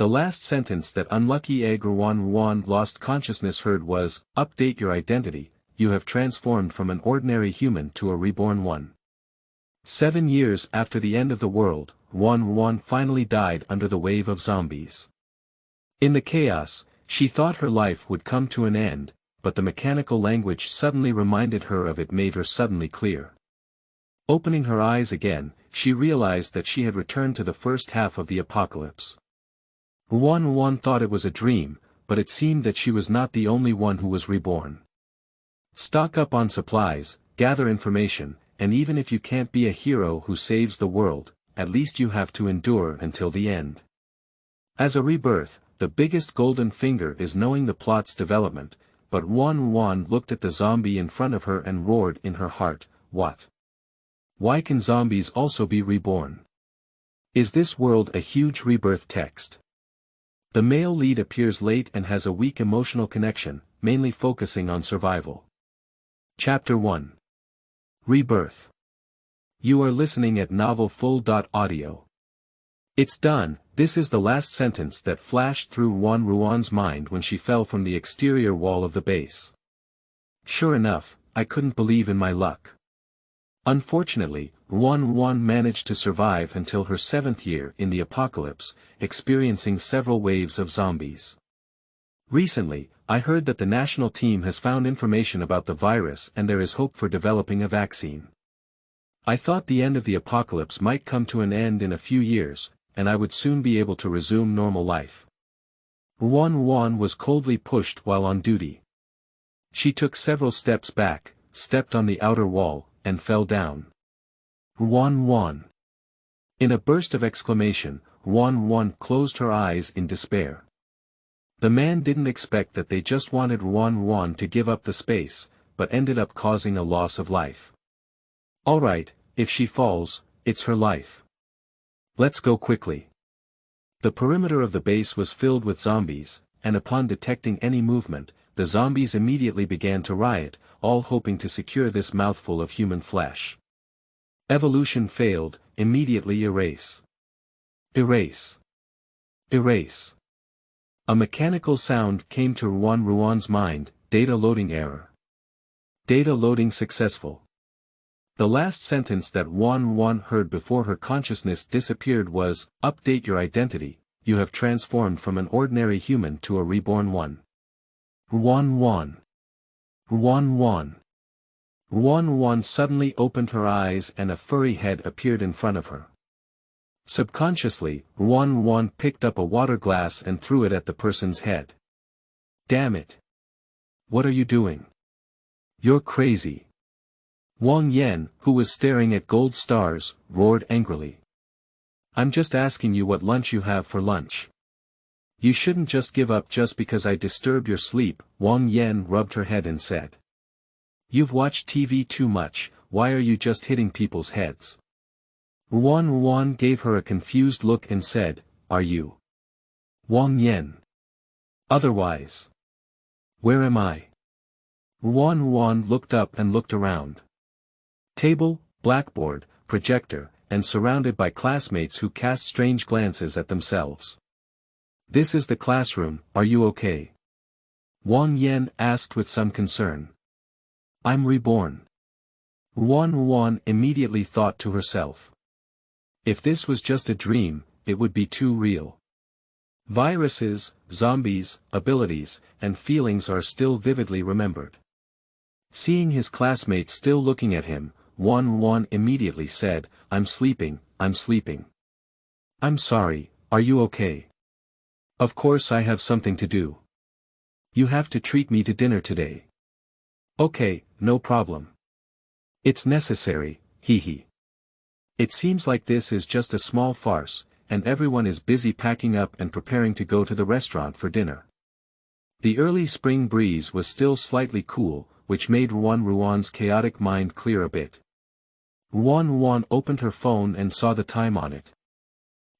The last sentence that unlucky egg Ruan Ruan lost consciousness heard was, "Update your identity, you have transformed from an ordinary human to a reborn one." 7 years after the end of the world, Ruan Ruan finally died under the wave of zombies. In the chaos, she thought her life would come to an end, but the mechanical language suddenly reminded her of it made her suddenly clear. Opening her eyes again, she realized that she had returned to the first half of the apocalypse. Ruan Ruan thought it was a dream, but it seemed that she was not the only one who was reborn. Stock up on supplies, gather information, and even if you can't be a hero who saves the world, at least you have to endure until the end. As a rebirth, the biggest golden finger is knowing the plot's development, but Ruan Ruan looked at the zombie in front of her and roared in her heart, "What? Why can zombies also be reborn? Is this world a huge rebirth text?" The male lead appears late and has a weak emotional connection, mainly focusing on survival. Chapter 1. Rebirth. You are listening at novelfull.audio. It's done. This is the last sentence that flashed through Ruan Ruan's mind when she fell from the exterior wall of the base. Sure enough, I couldn't believe in my luck. Unfortunately, Ruan Ruan managed to survive until her 7th year in the apocalypse, experiencing several waves of zombies. Recently, I heard that the national team has found information about the virus and there is hope for developing a vaccine. I thought the end of the apocalypse might come to an end in a few years, and I would soon be able to resume normal life. Ruan Ruan was coldly pushed while on duty. She took several steps back, stepped on the outer wall, and fell down. Ruan Ruan. In a burst of exclamation, Ruan Ruan closed her eyes in despair. The man didn't expect that they just wanted Ruan Ruan to give up the space, but ended up causing a loss of life. Alright, if she falls, it's her life. Let's go quickly. The perimeter of the base was filled with zombies, and upon detecting any movement, the zombies immediately began to riot, all hoping to secure this mouthful of human flesh. Evolution failed, immediately erase. Erase. Erase. A mechanical sound came to Ruan Ruan's mind, data loading error. Data loading successful. The last sentence that Ruan Ruan heard before her consciousness disappeared was, "Update your identity, you have transformed from an ordinary human to a reborn one." Ruan Ruan. Ruan Ruan. Ruan Ruan suddenly opened her eyes and a furry head appeared in front of her. Subconsciously, Ruan Ruan picked up a water glass and threw it at the person's head. "Damn it! What are you doing? You're crazy." Wang Yan, who was staring at gold stars, roared angrily. "I'm just asking you what lunch you have for lunch. You shouldn't just give up just because I disturbed your sleep." Wang Yan rubbed her head and said. "You've watched TV too much, why are you just hitting people's heads?" Ruan Ruan gave her a confused look and said, "Are you Wang Yan? Otherwise. Where am I?" Ruan Ruan looked up and looked around. Table, blackboard, projector, and surrounded by classmates who cast strange glances at themselves. "This is the classroom, are you okay?" Wang Yan asked with some concern. "I'm reborn." Ruan Ruan immediately thought to herself. If this was just a dream, it would be too real. Viruses, zombies, abilities, and feelings are still vividly remembered. Seeing his classmates still looking at him, Ruan Ruan immediately said, I'm sleeping." "I'm sorry, are you okay?" "Of course I have something to do. You have to treat me to dinner today." "Okay, no problem. It's necessary, hee. It seems like this is just a small farce, and everyone is busy packing up and preparing to go to the restaurant for dinner." The early spring breeze was still slightly cool, which made Ruan Ruan's chaotic mind clear a bit. Ruan Ruan opened her phone and saw the time on it.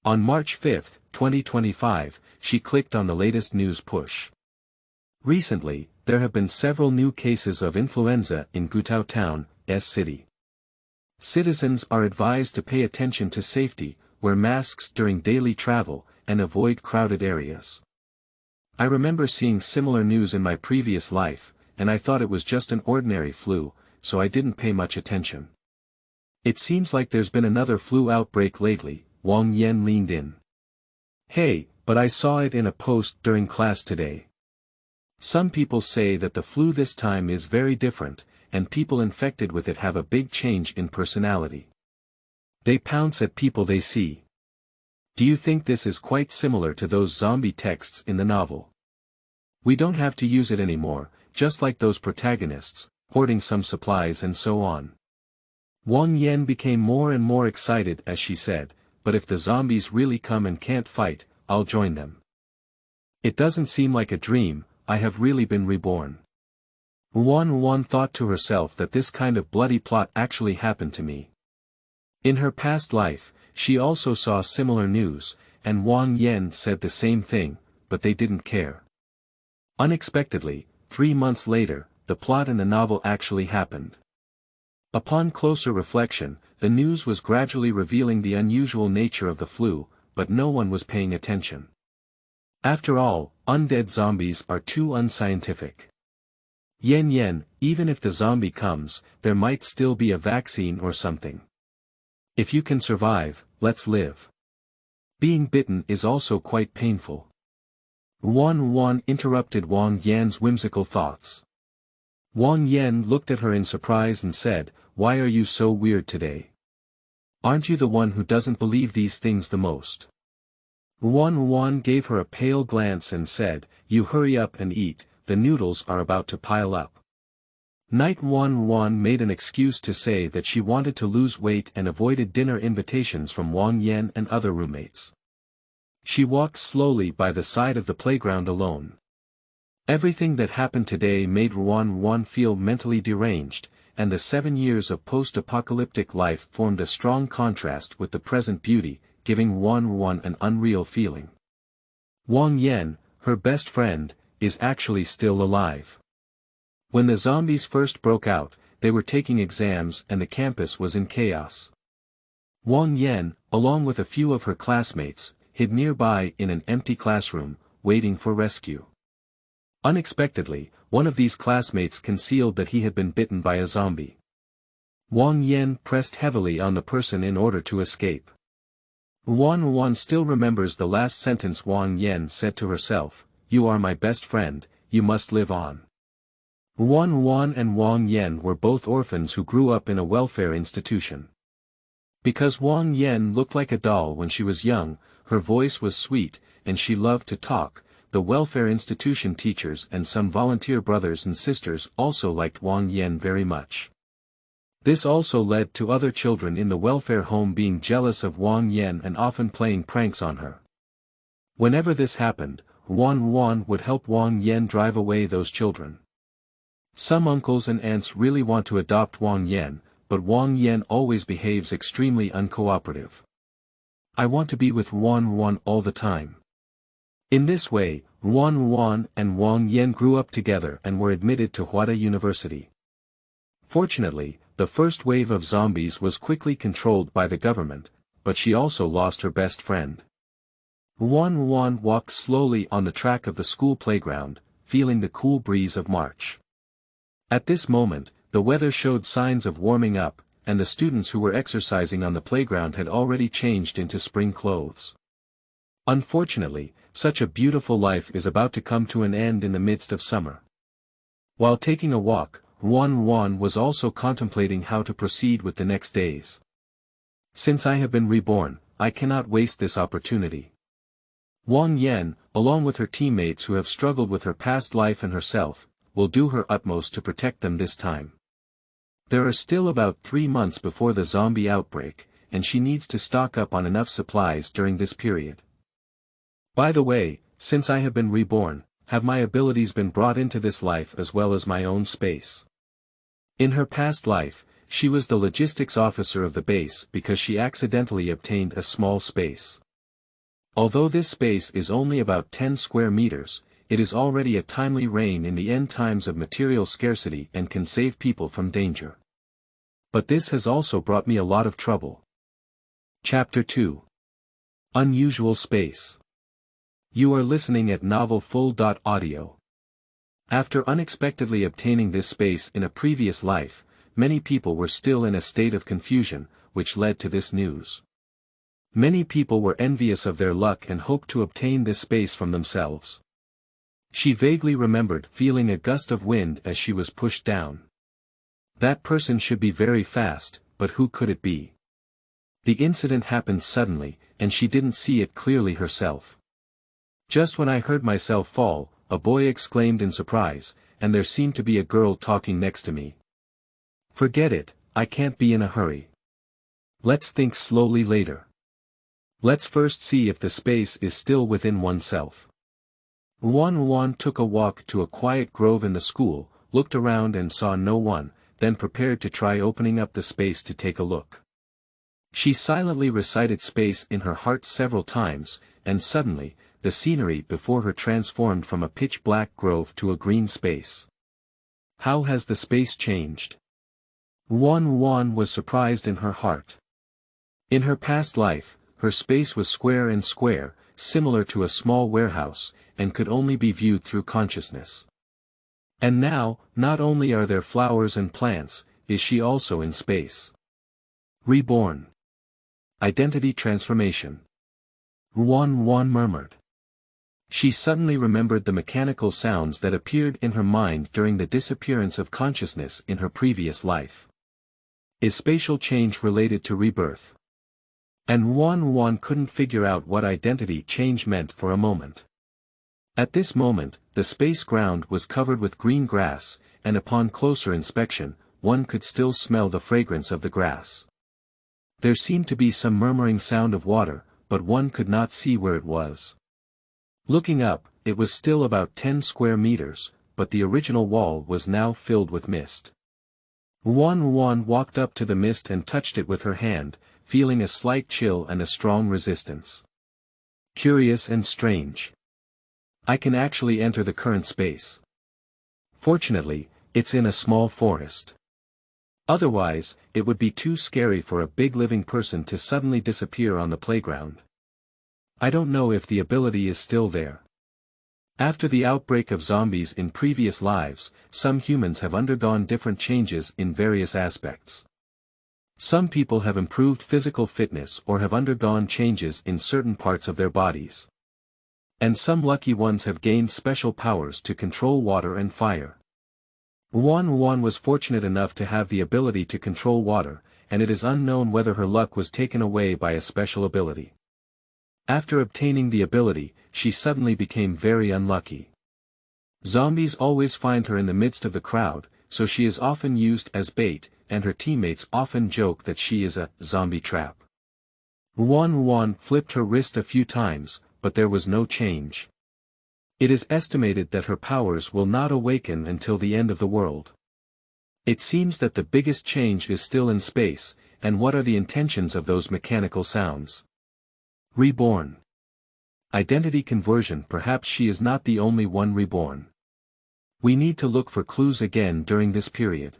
On March 5, 2025, she clicked on the latest news push. Recently, there have been several new cases of influenza in Gutao Town, city. Citizens are advised to pay attention to safety, wear masks during daily travel, and avoid crowded areas. I remember seeing similar news in my previous life, and I thought it was just an ordinary flu, so I didn't pay much attention. It seems like there's been another flu outbreak lately. Wang Yan leaned in. Hey, but I saw it in a post during class today. Some people say that the flu this time is very different, and people infected with it have a big change in personality. They pounce at people they see. Do you think this is quite similar to those zombie texts in the novel? We don't have to use it anymore, just like those protagonists, hoarding some supplies and so on. Wang Yan became more and more excited as she said, but if the zombies really come and can't fight, I'll join them. It doesn't seem like a dream, I have really been reborn. Ruan Ruan thought to herself that this kind of bloody plot actually happened to me. In her past life, she also saw similar news, and Wang Yan said the same thing, but they didn't care. Unexpectedly, 3 months later, the plot in the novel actually happened. Upon closer reflection, the news was gradually revealing the unusual nature of the flu, but no one was paying attention. After all, undead zombies are too unscientific. Yen, even if the zombie comes, there might still be a vaccine or something. If you can survive, let's live. Being bitten is also quite painful. Ruan Ruan interrupted Wang Yan's whimsical thoughts. Wang Yan looked at her in surprise and said, "Why are you so weird today? Aren't you the one who doesn't believe these things the most?" Ruan Ruan gave her a pale glance and said, "You hurry up and eat, the noodles are about to pile up." Ruan Ruan made an excuse to say that she wanted to lose weight and avoided dinner invitations from Wang Yan and other roommates. She walked slowly by the side of the playground alone. Everything that happened today made Ruan Ruan feel mentally deranged, and the 7 years of post-apocalyptic life formed a strong contrast with the present beauty, giving Ruan Ruan an unreal feeling. Wang Yan, her best friend, is actually still alive. When the zombies first broke out, they were taking exams and the campus was in chaos. Wang Yan, along with a few of her classmates, hid nearby in an empty classroom, waiting for rescue. Unexpectedly, one of these classmates concealed that he had been bitten by a zombie. Wang Yan pressed heavily on the person in order to escape. Ruan Ruan still remembers the last sentence Wang Yan said to herself, "You are my best friend, you must live on." Ruan Ruan and Wang Yan were both orphans who grew up in a welfare institution. Because Wang Yan looked like a doll when she was young, her voice was sweet, and she loved to talk, the welfare institution teachers and some volunteer brothers and sisters also liked Wang Yan very much. This also led to other children in the welfare home being jealous of Wang Yan and often playing pranks on her. Whenever this happened, Ruan Ruan would help Wang Yan drive away those children. Some uncles and aunts really want to adopt Wang Yan, but Wang Yan always behaves extremely uncooperative. "I want to be with Ruan Ruan all the time." In this way, Ruan Ruan and Wang Yan grew up together and were admitted to Huada University. Fortunately, the first wave of zombies was quickly controlled by the government, but she also lost her best friend. Ruan Ruan walked slowly on the track of the school playground, feeling the cool breeze of March. At this moment, the weather showed signs of warming up, and the students who were exercising on the playground had already changed into spring clothes. Unfortunately, such a beautiful life is about to come to an end in the midst of summer. While taking a walk, Ruan Ruan was also contemplating how to proceed with the next days. "Since I have been reborn, I cannot waste this opportunity." Wang Yan, along with her teammates who have struggled with her past life and herself, will do her utmost to protect them this time. There are still about 3 months before the zombie outbreak, and she needs to stock up on enough supplies during this period. By the way, since I have been reborn, have my abilities been brought into this life as well as my own space? In her past life, she was the logistics officer of the base because she accidentally obtained a small space. Although this space is only about 10 square meters, it is already a timely rein in the end times of material scarcity and can save people from danger. But this has also brought me a lot of trouble. Chapter 2. Unusual Space. You are listening at Novel Full. Audio. After unexpectedly obtaining this space in a previous life, many people were still in a state of confusion, which led to this news. Many people were envious of their luck and hoped to obtain this space from themselves. She vaguely remembered feeling a gust of wind as she was pushed down. That person should be very fast, but who could it be? The incident happened suddenly, and she didn't see it clearly herself. Just when I heard myself fall, a boy exclaimed in surprise, and there seemed to be a girl talking next to me. Forget it, I can't be in a hurry. Let's think slowly later. Let's first see if the space is still within oneself. Ruan Ruan took a walk to a quiet grove in the school, looked around and saw no one, then prepared to try opening up the space to take a look. She silently recited space in her heart several times, and suddenly, the scenery before her transformed from a pitch-black grove to a green space. How has the space changed? Ruan Ruan was surprised in her heart. In her past life, her space was square and square, similar to a small warehouse, and could only be viewed through consciousness. And now, not only are there flowers and plants, is she also in space. Reborn. Identity transformation. Ruan Ruan murmured. She suddenly remembered the mechanical sounds that appeared in her mind during the disappearance of consciousness in her previous life. Is spatial change related to rebirth? And Ruan Ruan couldn't figure out what identity change meant for a moment. At this moment, the space ground was covered with green grass, and upon closer inspection, one could still smell the fragrance of the grass. There seemed to be some murmuring sound of water, but one could not see where it was. Looking up, it was still about 10 square meters, but the original wall was now filled with mist. Ruan Ruan walked up to the mist and touched it with her hand, feeling a slight chill and a strong resistance. Curious and strange. I can actually enter the current space. Fortunately, it's in a small forest. Otherwise, it would be too scary for a big living person to suddenly disappear on the playground. I don't know if the ability is still there. After the outbreak of zombies in previous lives, some humans have undergone different changes in various aspects. Some people have improved physical fitness or have undergone changes in certain parts of their bodies. And some lucky ones have gained special powers to control water and fire. Ruan Ruan was fortunate enough to have the ability to control water, and it is unknown whether her luck was taken away by a special ability. After obtaining the ability, she suddenly became very unlucky. Zombies always find her in the midst of the crowd, so she is often used as bait, and her teammates often joke that she is a zombie trap. Ruan Ruan flipped her wrist a few times, but there was no change. It is estimated that her powers will not awaken until the end of the world. It seems that the biggest change is still in space, and what are the intentions of those mechanical sounds? Reborn. Identity conversion. Perhaps she is not the only one reborn. We need to look for clues again during this period.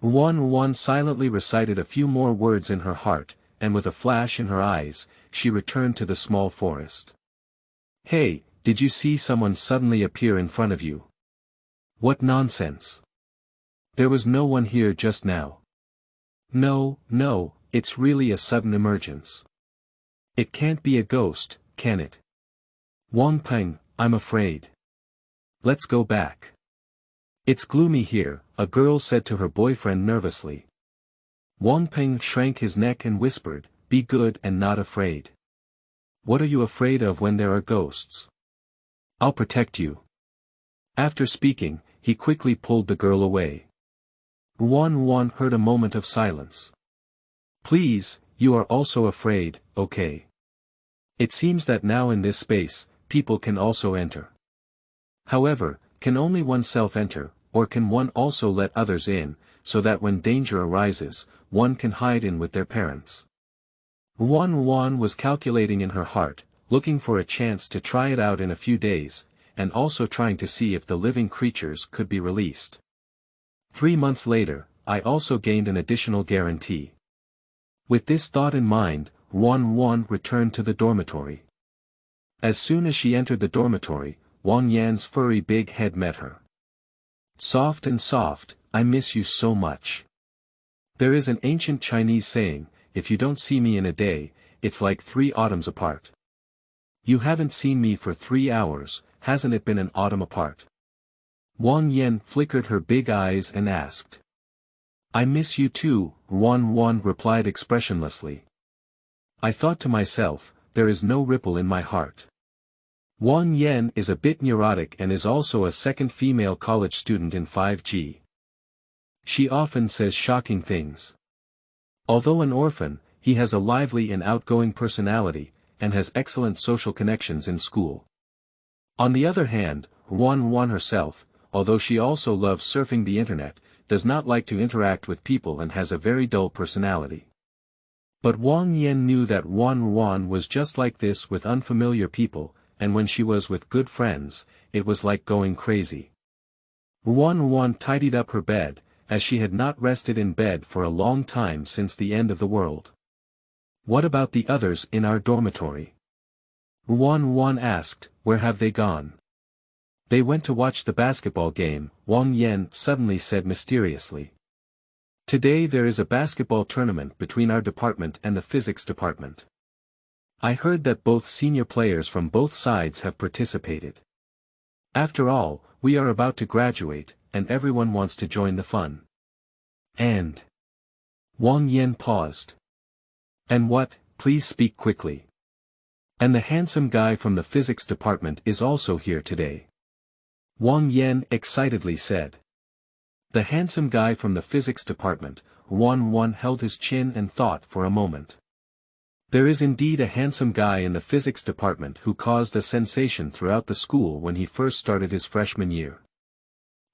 Ruan Ruan silently recited a few more words in her heart, and with a flash in her eyes, she returned to the small forest. Hey, did you see someone suddenly appear in front of you? What nonsense. There was no one here just now. No, it's really a sudden emergence. It can't be a ghost, can it? Wang Peng, I'm afraid. Let's go back. It's gloomy here, a girl said to her boyfriend nervously. Wang Peng shrank his neck and whispered, be good and not afraid. What are you afraid of when there are ghosts? I'll protect you. After speaking, he quickly pulled the girl away. Ruan Ruan heard a moment of silence. Please, you are also afraid, okay? It seems that now in this space, people can also enter. However, can only oneself enter, or can one also let others in, so that when danger arises, one can hide in with their parents? Ruan Ruan was calculating in her heart, looking for a chance to try it out in a few days, and also trying to see if the living creatures could be released. 3 months later, I also gained an additional guarantee. With this thought in mind, Ruan Ruan returned to the dormitory. As soon as she entered the dormitory, Wang Yan's furry big head met her. Soft and soft, I miss you so much. There is an ancient Chinese saying, if you don't see me in a day, it's like 3 autumns apart. You haven't seen me for 3 hours, hasn't it been an autumn apart? Wang Yan flickered her big eyes and asked. I miss you too, Ruan Ruan replied expressionlessly. I thought to myself, there is no ripple in my heart. Wang Yan is a bit neurotic and is also a second female college student in 5G. She often says shocking things. Although an orphan, he has a lively and outgoing personality, and has excellent social connections in school. On the other hand, Ruan Ruan herself, although she also loves surfing the internet, does not like to interact with people and has a very dull personality. But Wang Yan knew that Ruan Ruan was just like this with unfamiliar people, and when she was with good friends, it was like going crazy. Ruan Ruan tidied up her bed, as she had not rested in bed for a long time since the end of the world. What about the others in our dormitory? Ruan Ruan asked, where have they gone? They went to watch the basketball game, Wang Yan suddenly said mysteriously. Today there is a basketball tournament between our department and the physics department. I heard that both senior players from both sides have participated. After all, we are about to graduate, and everyone wants to join the fun. And Wang Yan paused. And what, please speak quickly. And the handsome guy from the physics department is also here today. Wang Yan excitedly said. The handsome guy from the physics department, Ruan Ruan held his chin and thought for a moment. There is indeed a handsome guy in the physics department who caused a sensation throughout the school when he first started his freshman year.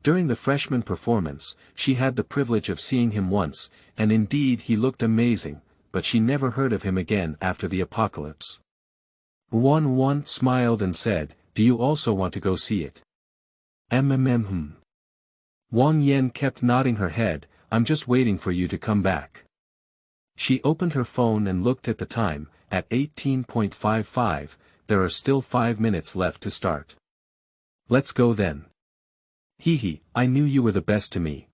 During the freshman performance, she had the privilege of seeing him once, and indeed he looked amazing, but she never heard of him again after the apocalypse. Ruan Ruan smiled and said, do you also want to go see it? Wang Yan kept nodding her head, I'm just waiting for you to come back. She opened her phone and looked at the time, at 18:55, there are still 5 minutes left to start. Let's go then. Hee, I knew you were the best to me.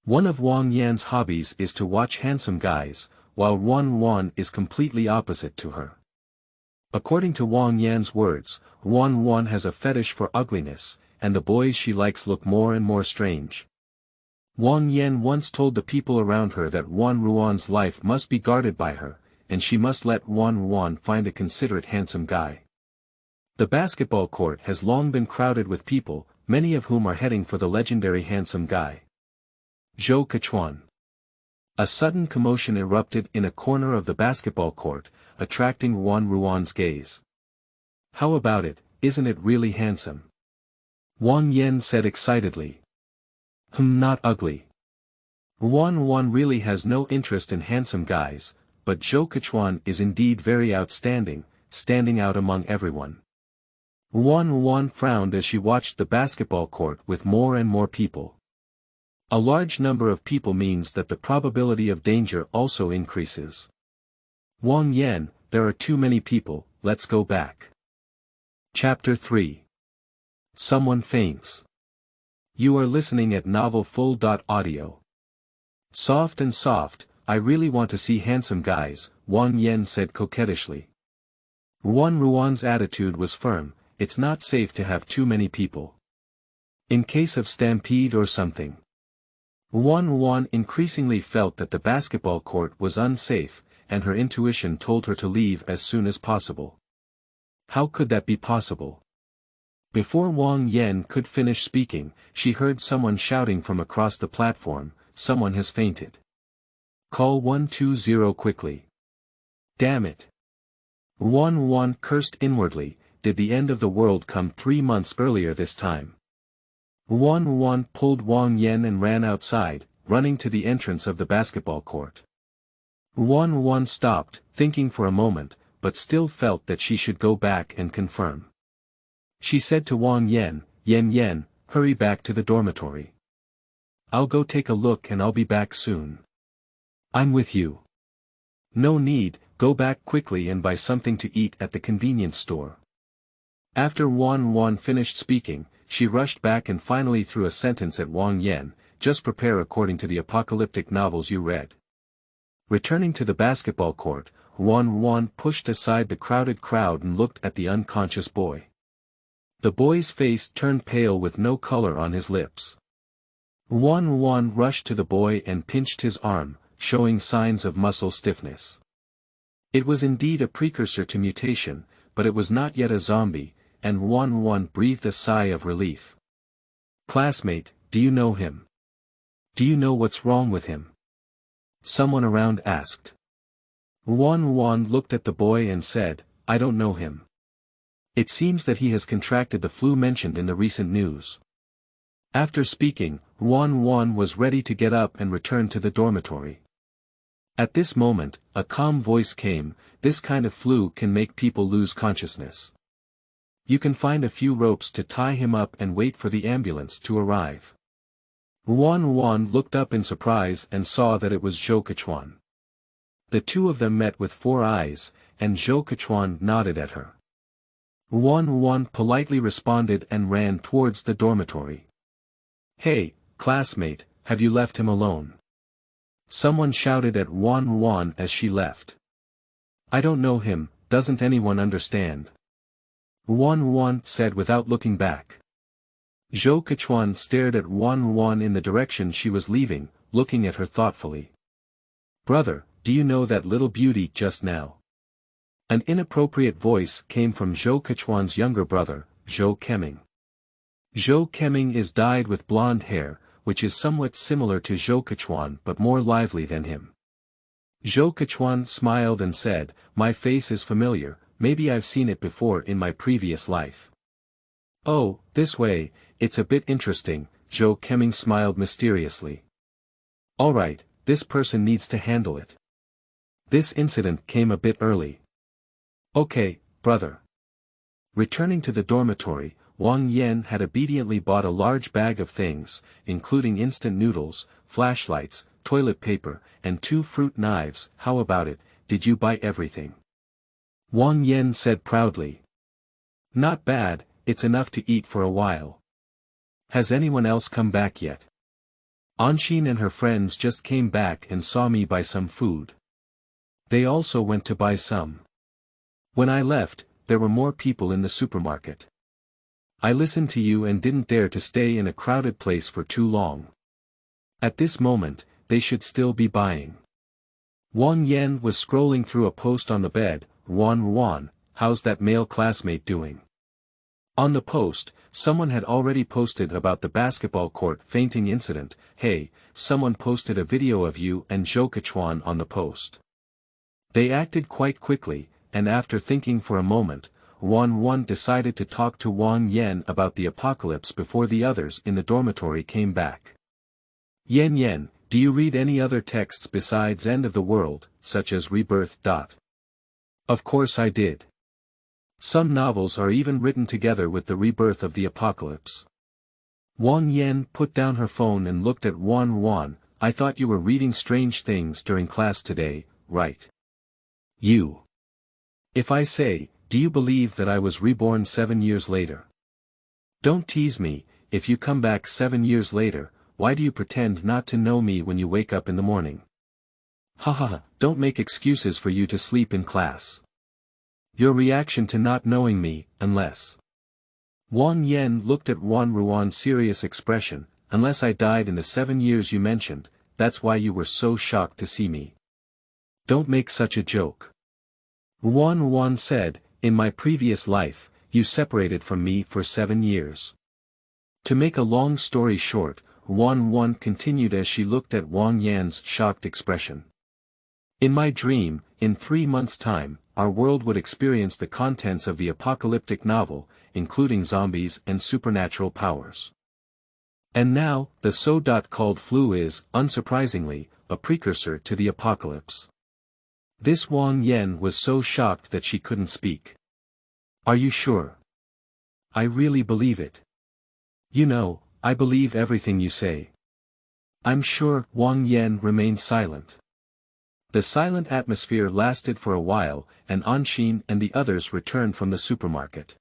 One of Wang Yan's hobbies is to watch handsome guys, while Ruan Ruan is completely opposite to her. According to Wang Yan's words, Ruan Ruan has a fetish for ugliness, and the boys she likes look more and more strange. Wang Yan once told the people around her that Ruan Ruan's life must be guarded by her, and she must let Ruan Ruan find a considerate handsome guy. The basketball court has long been crowded with people, many of whom are heading for the legendary handsome guy. Zhou Kechuan. A sudden commotion erupted in a corner of the basketball court, attracting Ruan Ruan's gaze. How about it, isn't it really handsome? Wang Yan said excitedly. Not ugly. Ruan Ruan really has no interest in handsome guys, but Zhou Kechuan is indeed very outstanding, standing out among everyone. Ruan Ruan frowned as she watched the basketball court with more and more people. A large number of people means that the probability of danger also increases. Wang Yan, there are too many people, let's go back. Chapter 3. Someone faints. You are listening at novelfull.audio. Soft and soft, I really want to see handsome guys, Wang Yan said coquettishly. Ruan Ruan's attitude was firm, it's not safe to have too many people. In case of stampede or something. Ruan Ruan increasingly felt that the basketball court was unsafe, and her intuition told her to leave as soon as possible. How could that be possible? Before Wang Yan could finish speaking, she heard someone shouting from across the platform, someone has fainted. Call 120 quickly. Damn it. Ruan Ruan cursed inwardly, did the end of the world come 3 months earlier this time? Ruan Ruan pulled Wang Yan and ran outside, running to the entrance of the basketball court. Ruan Ruan stopped, thinking for a moment, but still felt that she should go back and confirm. She said to Wang Yan, Yan, hurry back to the dormitory. I'll go take a look and I'll be back soon. I'm with you. No need, go back quickly and buy something to eat at the convenience store. After Ruan Ruan finished speaking, she rushed back and finally threw a sentence at Wang Yan, just prepare according to the apocalyptic novels you read. Returning to the basketball court, Ruan Ruan pushed aside the crowded crowd and looked at the unconscious boy. The boy's face turned pale with no color on his lips. Ruan Ruan rushed to the boy and pinched his arm, showing signs of muscle stiffness. It was indeed a precursor to mutation, but it was not yet a zombie, and Ruan Ruan breathed a sigh of relief. Classmate, do you know him? Do you know what's wrong with him? Someone around asked. Ruan Ruan looked at the boy and said, I don't know him. It seems that he has contracted the flu mentioned in the recent news. After speaking, Ruan Ruan was ready to get up and return to the dormitory. At this moment, a calm voice came, this kind of flu can make people lose consciousness. You can find a few ropes to tie him up and wait for the ambulance to arrive. Ruan Ruan looked up in surprise and saw that it was Zhou Kechuan. The two of them met with 4 eyes, and Zhou Kechuan nodded at her. Ruan Ruan politely responded and ran towards the dormitory. Hey, classmate, have you left him alone? Someone shouted at Ruan Ruan as she left. I don't know him, doesn't anyone understand? Ruan Ruan said without looking back. Zhou Kechuan stared at Ruan Ruan in the direction she was leaving, looking at her thoughtfully. Brother, do you know that little beauty just now? An inappropriate voice came from Zhou Kechuan's younger brother, Zhou Keming. Zhou Keming is dyed with blonde hair, which is somewhat similar to Zhou Kechuan but more lively than him. Zhou Kechuan smiled and said, my face is familiar, maybe I've seen it before in my previous life. Oh, this way, it's a bit interesting, Zhou Keming smiled mysteriously. Alright, this person needs to handle it. This incident came a bit early. Okay, brother. Returning to the dormitory, Wang Yan had obediently bought a large bag of things, including instant noodles, flashlights, toilet paper, and 2 fruit knives. How about it, did you buy everything? Wang Yan said proudly. Not bad, it's enough to eat for a while. Has anyone else come back yet? Anshin and her friends just came back and saw me buy some food. They also went to buy some. When I left, there were more people in the supermarket. I listened to you and didn't dare to stay in a crowded place for too long. At this moment, they should still be buying. Wang Yan was scrolling through a post on the bed. Ruan Ruan, how's that male classmate doing? On the post, someone had already posted about the basketball court fainting incident. Hey, someone posted a video of you and Zhou Kechuan on the post. They acted quite quickly, and after thinking for a moment, Ruan Ruan decided to talk to Wang Yan about the apocalypse before the others in the dormitory came back. Yan Yan, do you read any other texts besides End of the World, such as Rebirth? Of course I did. Some novels are even written together with the rebirth of the apocalypse. Wang Yan put down her phone and looked at Ruan Ruan. I thought you were reading Strange Things during class today, right? You. If I say, do you believe that I was reborn 7 years later? Don't tease me, if you come back 7 years later, why do you pretend not to know me when you wake up in the morning? Haha, don't make excuses for you to sleep in class. Your reaction to not knowing me, unless... Wang Yan looked at Ruan Ruan's serious expression, unless I died in the 7 years you mentioned, that's why you were so shocked to see me. Don't make such a joke. Ruan Ruan said, in my previous life, you separated from me for 7 years. To make a long story short, Ruan Ruan continued as she looked at Wang Yan's shocked expression. In my dream, in 3 months' time, our world would experience the contents of the apocalyptic novel, including zombies and supernatural powers. And now, the so-called flu is, unsurprisingly, a precursor to the apocalypse. This Wang Yan was so shocked that she couldn't speak. Are you sure? I really believe it. You know, I believe everything you say. I'm sure. Wang Yan remained silent. The silent atmosphere lasted for a while, and Anshin and the others returned from the supermarket.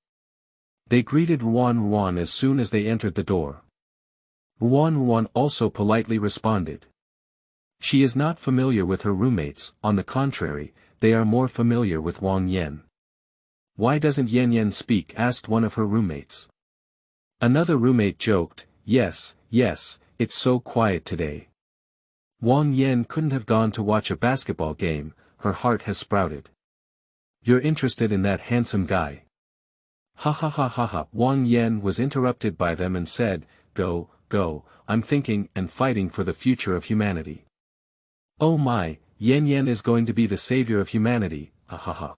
They greeted Ruan Ruan as soon as they entered the door. Ruan Ruan also politely responded. She is not familiar with her roommates, on the contrary, they are more familiar with Wang Yan. Why doesn't Yan Yan speak? Asked one of her roommates. Another roommate joked, yes, it's so quiet today. Wang Yan couldn't have gone to watch a basketball game, her heart has sprouted. You're interested in that handsome guy? Ha ha ha ha ha. Wang Yan was interrupted by them and said, go, I'm thinking and fighting for the future of humanity. Oh my, Yan Yan is going to be the savior of humanity, ha ha ha.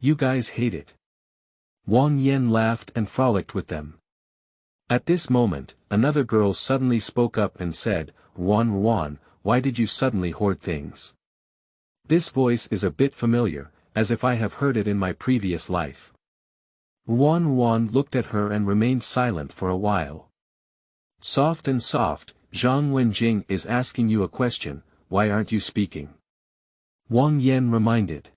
You guys hate it. Wang Yan laughed and frolicked with them. At this moment, another girl suddenly spoke up and said, Ruan Ruan, why did you suddenly hoard things? This voice is a bit familiar, as if I have heard it in my previous life. Ruan Ruan looked at her and remained silent for a while. Soft and soft, Zhang Wenjing is asking you a question, why aren't you speaking? Wang Yan reminded.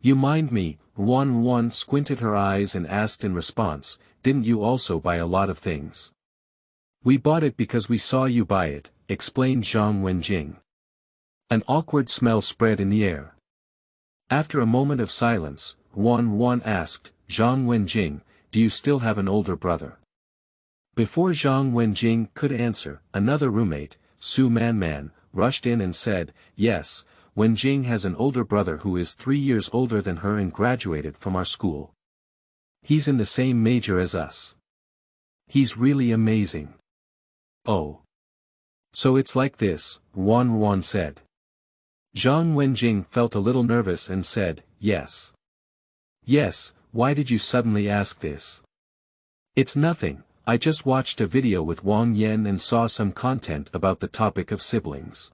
You mind me? Ruan Ruan squinted her eyes and asked in response, didn't you also buy a lot of things? We bought it because we saw you buy it, explained Zhang Wenjing. An awkward smell spread in the air. After a moment of silence, Ruan Ruan asked, Zhang Wenjing, do you still have an older brother? Before Zhang Wenjing could answer, another roommate, Su Man, rushed in and said, yes, Wenjing has an older brother who is 3 years older than her and graduated from our school. He's in the same major as us. He's really amazing. Oh. So it's like this, Ruan Ruan said. Zhang Wenjing felt a little nervous and said, yes. Yes, why did you suddenly ask this? It's nothing, I just watched a video with Wang Yan and saw some content about the topic of siblings.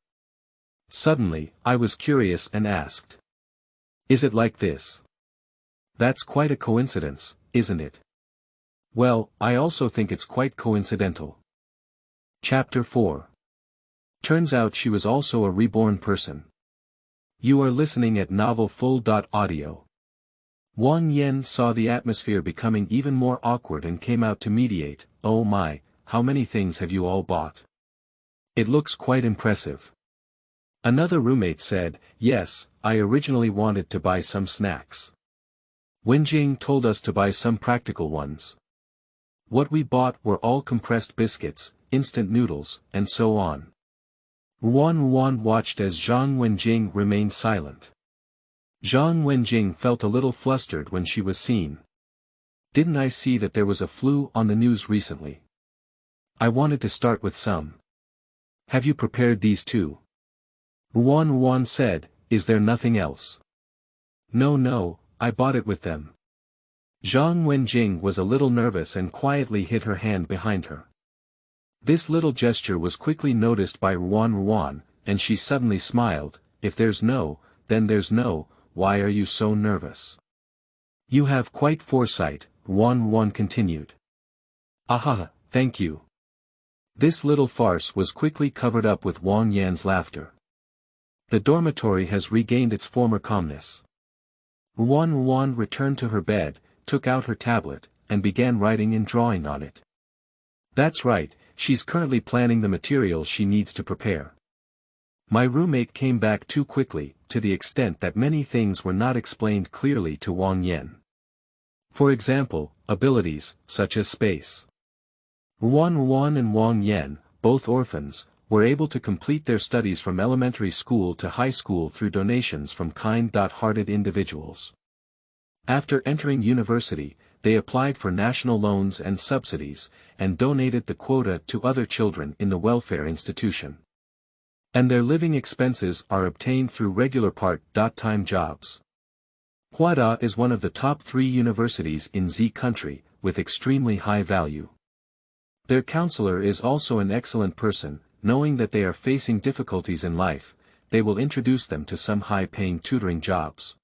Suddenly, I was curious and asked. Is it like this? That's quite a coincidence, isn't it? Well, I also think it's quite coincidental. Chapter 4. Turns out she was also a reborn person. You are listening at novelfull.audio. Wang Yan saw the atmosphere becoming even more awkward and came out to mediate. Oh my, how many things have you all bought? It looks quite impressive. Another roommate said, yes, I originally wanted to buy some snacks. Wenjing told us to buy some practical ones. What we bought were all compressed biscuits, instant noodles, and so on. Ruan Ruan watched as Zhang Wenjing remained silent. Zhang Wenjing felt a little flustered when she was seen. Didn't I see that there was a flu on the news recently? I wanted to start with some. Have you prepared these too? Ruan Ruan said, is there nothing else? No, I bought it with them. Zhang Wenjing was a little nervous and quietly hid her hand behind her. This little gesture was quickly noticed by Ruan Ruan, and she suddenly smiled, if there's no, then there's no, why are you so nervous? You have quite foresight, Ruan Ruan continued. Aha, thank you. This little farce was quickly covered up with Wang Yan's laughter. The dormitory has regained its former calmness. Ruan Ruan returned to her bed, took out her tablet, and began writing and drawing on it. That's right, she's currently planning the materials she needs to prepare. My roommate came back too quickly, to the extent that many things were not explained clearly to Wang Yan. For example, abilities, such as space. Ruan Ruan and Wang Yan, both orphans, were able to complete their studies from elementary school to high school through donations from kind-hearted individuals. After entering university, they applied for national loans and subsidies, and donated the quota to other children in the welfare institution. And their living expenses are obtained through regular part-time jobs. Huada is one of the top 3 universities in Z country, with extremely high value. Their counselor is also an excellent person, knowing that they are facing difficulties in life, they will introduce them to some high-paying tutoring jobs.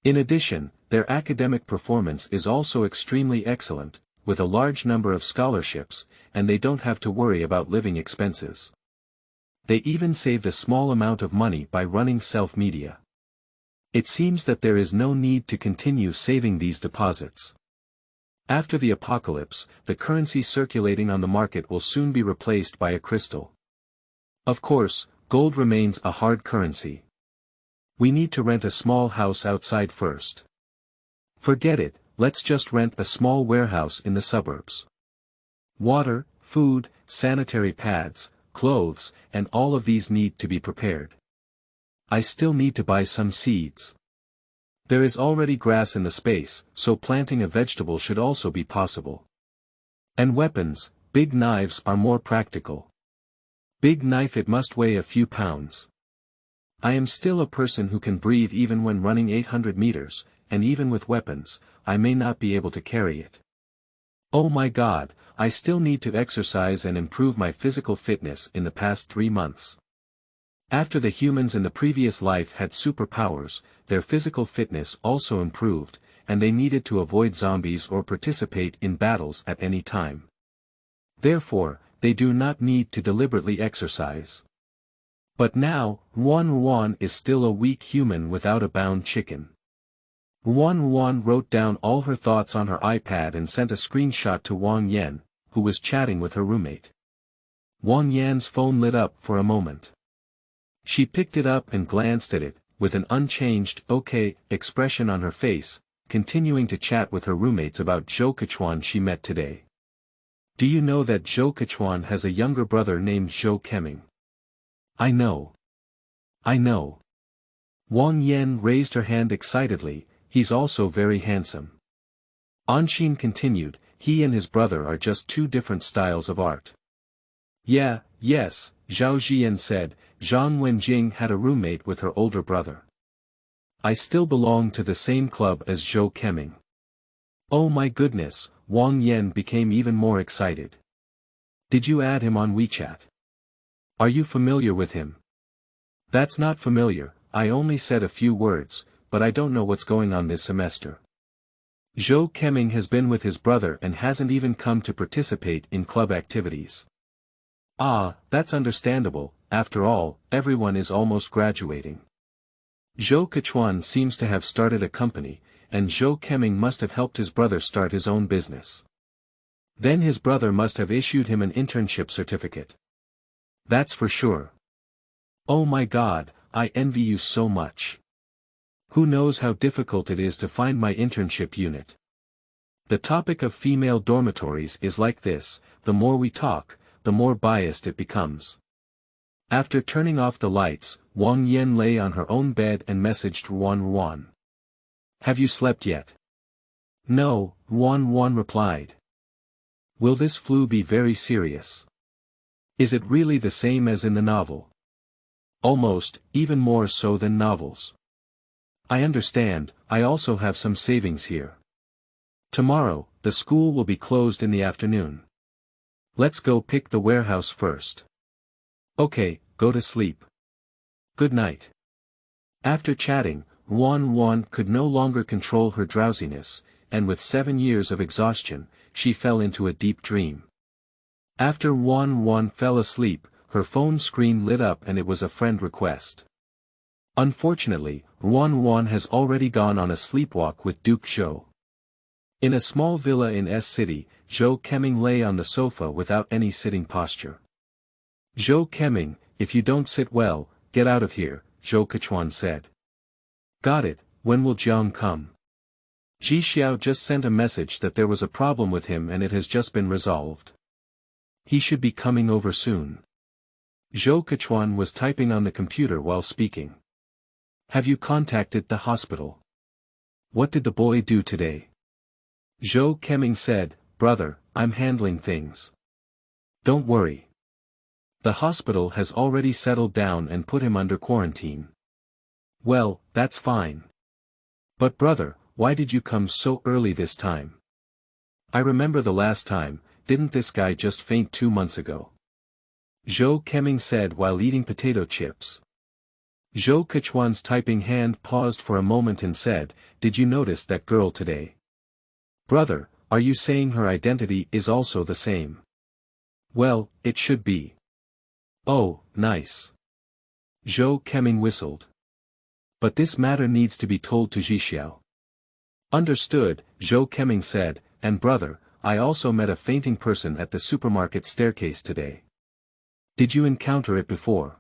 In addition, their academic performance is also extremely excellent, with a large number of scholarships, and they don't have to worry about living expenses. They even saved a small amount of money by running self-media. It seems that there is no need to continue saving these deposits. After the apocalypse, the currency circulating on the market will soon be replaced by a crystal. Of course, gold remains a hard currency. We need to rent a small house outside first. Forget it, let's just rent a small warehouse in the suburbs. Water, food, sanitary pads, clothes, and all of these need to be prepared. I still need to buy some seeds. There is already grass in the space, so planting a vegetable should also be possible. And weapons, big knives are more practical. Big knife, it must weigh a few pounds. I am still a person who can breathe even when running 800 meters, and even with weapons, I may not be able to carry it. Oh my God, I still need to exercise and improve my physical fitness in the past 3 months. After the humans in the previous life had superpowers, their physical fitness also improved, and they needed to avoid zombies or participate in battles at any time. Therefore, they do not need to deliberately exercise. But now, Ruan Ruan is still a weak human without a bound chicken. Ruan Ruan wrote down all her thoughts on her iPad and sent a screenshot to Wang Yan, who was chatting with her roommate. Wang Yan's phone lit up for a moment. She picked it up and glanced at it, with an unchanged, okay, expression on her face, continuing to chat with her roommates about Zhou Kechuan she met today. Do you know that Zhou Kechuan has a younger brother named Zhou Keming? I know. I know. Wang Yan raised her hand excitedly, he's also very handsome. Anshin continued, he and his brother are just 2 different styles of art. Yeah, yes, Zhao Jian said, Zhang Wenjing had a roommate with her older brother. I still belong to the same club as Zhou Keming. Oh my goodness, Wang Yan became even more excited. Did you add him on WeChat? Are you familiar with him? That's not familiar, I only said a few words, but I don't know what's going on this semester. Zhou Keming has been with his brother and hasn't even come to participate in club activities. Ah, that's understandable, after all, everyone is almost graduating. Zhou Kechuan seems to have started a company, and Zhou Keming must have helped his brother start his own business. Then his brother must have issued him an internship certificate. That's for sure. Oh my God, I envy you so much. Who knows how difficult it is to find my internship unit. The topic of female dormitories is like this, the more we talk, the more biased it becomes. After turning off the lights, Wang Yan lay on her own bed and messaged Ruan Ruan. Have you slept yet? No, Ruan Ruan replied. Will this flu be very serious? Is it really the same as in the novel? Almost, even more so than novels. I understand, I also have some savings here. Tomorrow, the school will be closed in the afternoon. Let's go pick the warehouse first. Okay, go to sleep. Good night. After chatting, Ruan Ruan could no longer control her drowsiness, and with 7 years of exhaustion, she fell into a deep dream. After Ruan Ruan fell asleep, her phone screen lit up and it was a friend request. Unfortunately, Ruan Ruan has already gone on a sleepwalk with Duke Zhou. In a small villa in S City, Zhou Keming lay on the sofa without any sitting posture. Zhou Keming, if you don't sit well, get out of here, Zhou Kechuan said. Got it, when will Jiang come? Ji Xiao just sent a message that there was a problem with him and it has just been resolved. He should be coming over soon. Zhou Kechuan was typing on the computer while speaking. Have you contacted the hospital? What did the boy do today? Zhou Keming said, brother, I'm handling things. Don't worry. The hospital has already settled down and put him under quarantine. Well, that's fine. But brother, why did you come so early this time? I remember the last time, didn't this guy just faint 2 months ago? Zhou Keming said while eating potato chips. Zhou Kechuan's typing hand paused for a moment and said, did you notice that girl today? Brother, are you saying her identity is also the same? Well, it should be. Oh, nice. Zhou Keming whistled. But this matter needs to be told to Ji Xiao. Understood, Zhou Keming said, and brother, I also met a fainting person at the supermarket staircase today. Did you encounter it before?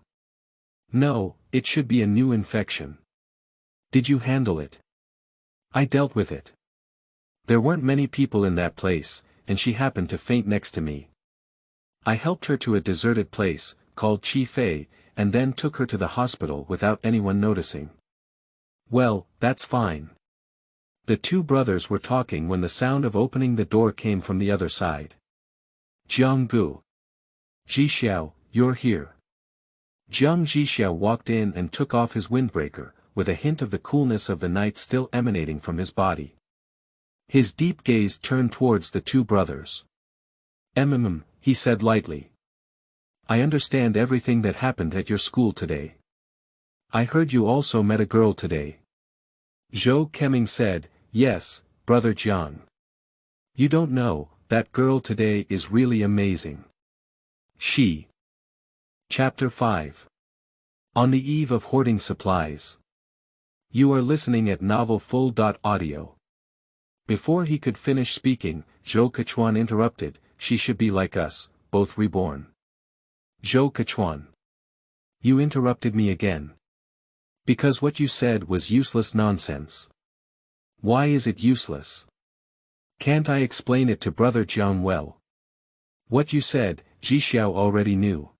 No, it should be a new infection. Did you handle it? I dealt with it. There weren't many people in that place, and she happened to faint next to me. I helped her to a deserted place, called Chi Fei, and then took her to the hospital without anyone noticing. Well, that's fine. The two brothers were talking when the sound of opening the door came from the other side. Jiang Gu. Jixiao, you're here. Jiang Jixiao walked in and took off his windbreaker, with a hint of the coolness of the night still emanating from his body. His deep gaze turned towards the two brothers. He said lightly. I understand everything that happened at your school today. I heard you also met a girl today. Zhou Keming said, yes, brother Jiang. You don't know, that girl today is really amazing. She. Chapter 5. On the eve of hoarding supplies. You are listening at novelfull.audio. Before he could finish speaking, Zhou Kechuan interrupted, she should be like us, both reborn. Zhou Kechuan. You interrupted me again. Because what you said was useless nonsense. Why is it useless? Can't I explain it to brother Jiang well? What you said, Jixiao already knew.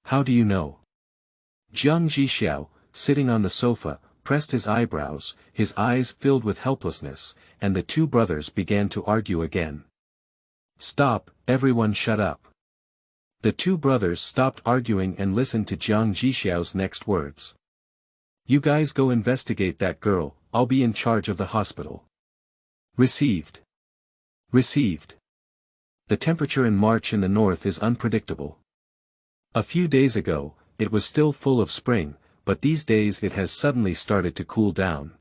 How do you know? Jiang Jixiao, sitting on the sofa, pressed his eyebrows, his eyes filled with helplessness, and the two brothers began to argue again. Stop, everyone shut up. The two brothers stopped arguing and listened to Jiang Jixiao's next words. You guys go investigate that girl, I'll be in charge of the hospital. Received. Received. The temperature in March in the north is unpredictable. A few days ago, it was still full of spring, but these days it has suddenly started to cool down.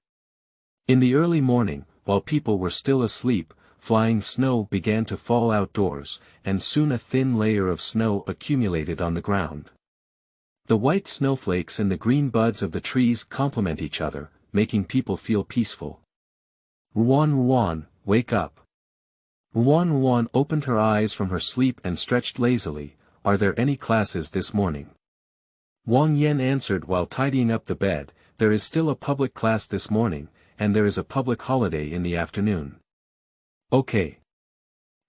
In the early morning, while people were still asleep, flying snow began to fall outdoors, and soon a thin layer of snow accumulated on the ground. The white snowflakes and the green buds of the trees complement each other, making people feel peaceful. Ruan Ruan, wake up. Ruan Ruan opened her eyes from her sleep and stretched lazily. Are there any classes this morning? Wang Yan answered while tidying up the bed, there is still a public class this morning, and there is a public holiday in the afternoon. Okay.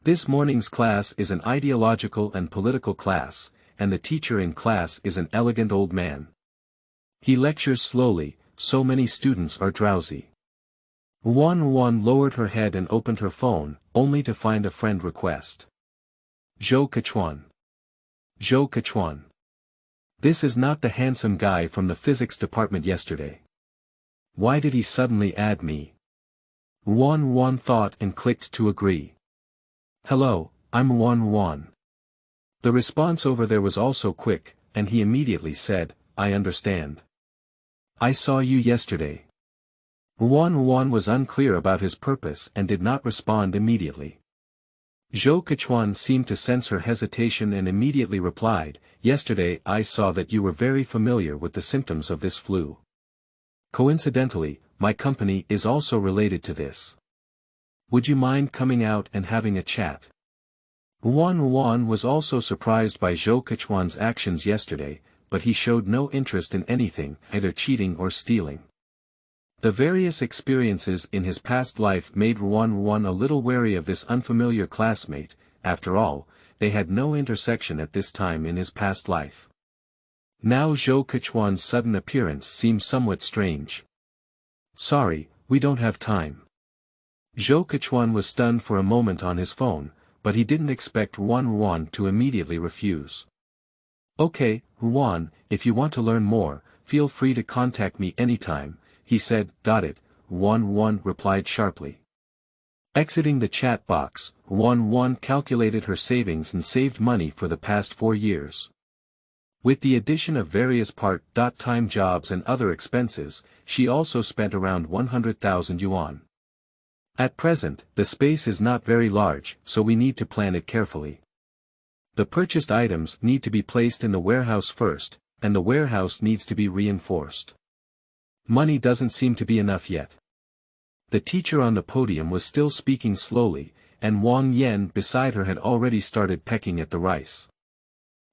This morning's class is an ideological and political class, and the teacher in class is an elegant old man. He lectures slowly, so many students are drowsy. Ruan Ruan lowered her head and opened her phone, only to find a friend request. Zhou Kechuan. Zhou Kechuan. This is not the handsome guy from the physics department yesterday. Why did he suddenly add me? Ruan Ruan thought and clicked to agree. Hello, I'm Ruan Ruan. The response over there was also quick, and he immediately said, I understand. I saw you yesterday. Ruan Ruan was unclear about his purpose and did not respond immediately. Zhou Kechuan seemed to sense her hesitation and immediately replied, yesterday I saw that you were very familiar with the symptoms of this flu. Coincidentally, my company is also related to this. Would you mind coming out and having a chat? Ruan Ruan was also surprised by Zhou Kechuan's actions yesterday, but he showed no interest in anything, either cheating or stealing. The various experiences in his past life made Ruan Ruan a little wary of this unfamiliar classmate. After all, they had no intersection at this time in his past life. Now Zhou Kechuan's sudden appearance seemed somewhat strange. Sorry, we don't have time. Zhou Kechuan was stunned for a moment on his phone, but he didn't expect Ruan Ruan to immediately refuse. Okay, Ruan, if you want to learn more, feel free to contact me anytime, he said. Got it, Ruan Ruan replied sharply. Exiting the chat box, Ruan Ruan calculated her savings and saved money for the past 4 years. With the addition of various part-time jobs and other expenses, she also spent around 100,000 yuan. At present, the space is not very large, so we need to plan it carefully. The purchased items need to be placed in the warehouse first, and the warehouse needs to be reinforced. Money doesn't seem to be enough yet. The teacher on the podium was still speaking slowly, and Wang Yan beside her had already started pecking at the rice.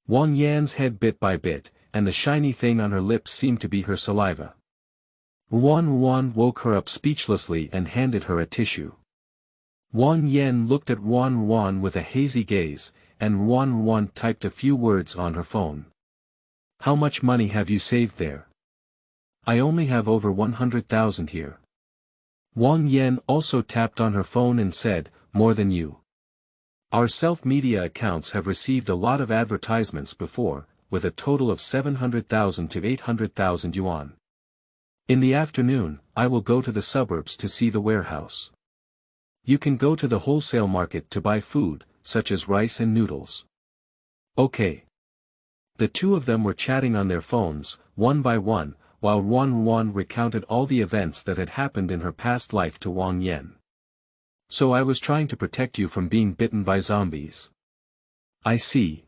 Wang Yan's head bit by bit, and the shiny thing on her lips seemed to be her saliva. Ruan Ruan woke her up speechlessly and handed her a tissue. Wang Yan looked at Ruan Ruan with a hazy gaze, and Ruan Ruan typed a few words on her phone. "How much money have you saved there?" "I only have over 100,000 here." Wang Yan also tapped on her phone and said, "More than you. Our self-media accounts have received a lot of advertisements before, with a total of 700,000 to 800,000 yuan. In the afternoon, I will go to the suburbs to see the warehouse. You can go to the wholesale market to buy food, such as rice and noodles." "Okay." The two of them were chatting on their phones, one by one, while Ruan Ruan recounted all the events that had happened in her past life to Wang Yan. "So I was trying to protect you from being bitten by zombies. I see.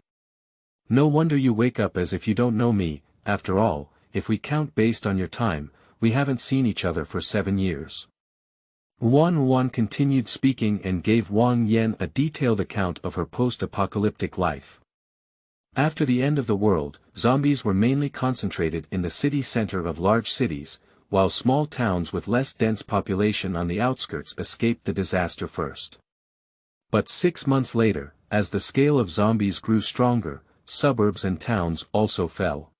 No wonder you wake up as if you don't know me. After all, if we count based on your time, we haven't seen each other for 7 years. Ruan Ruan continued speaking and gave Wang Yan a detailed account of her post-apocalyptic life. After the end of the world, zombies were mainly concentrated in the city center of large cities, while small towns with less dense population on the outskirts escaped the disaster first. But 6 months later, as the scale of zombies grew stronger, suburbs and towns also fell.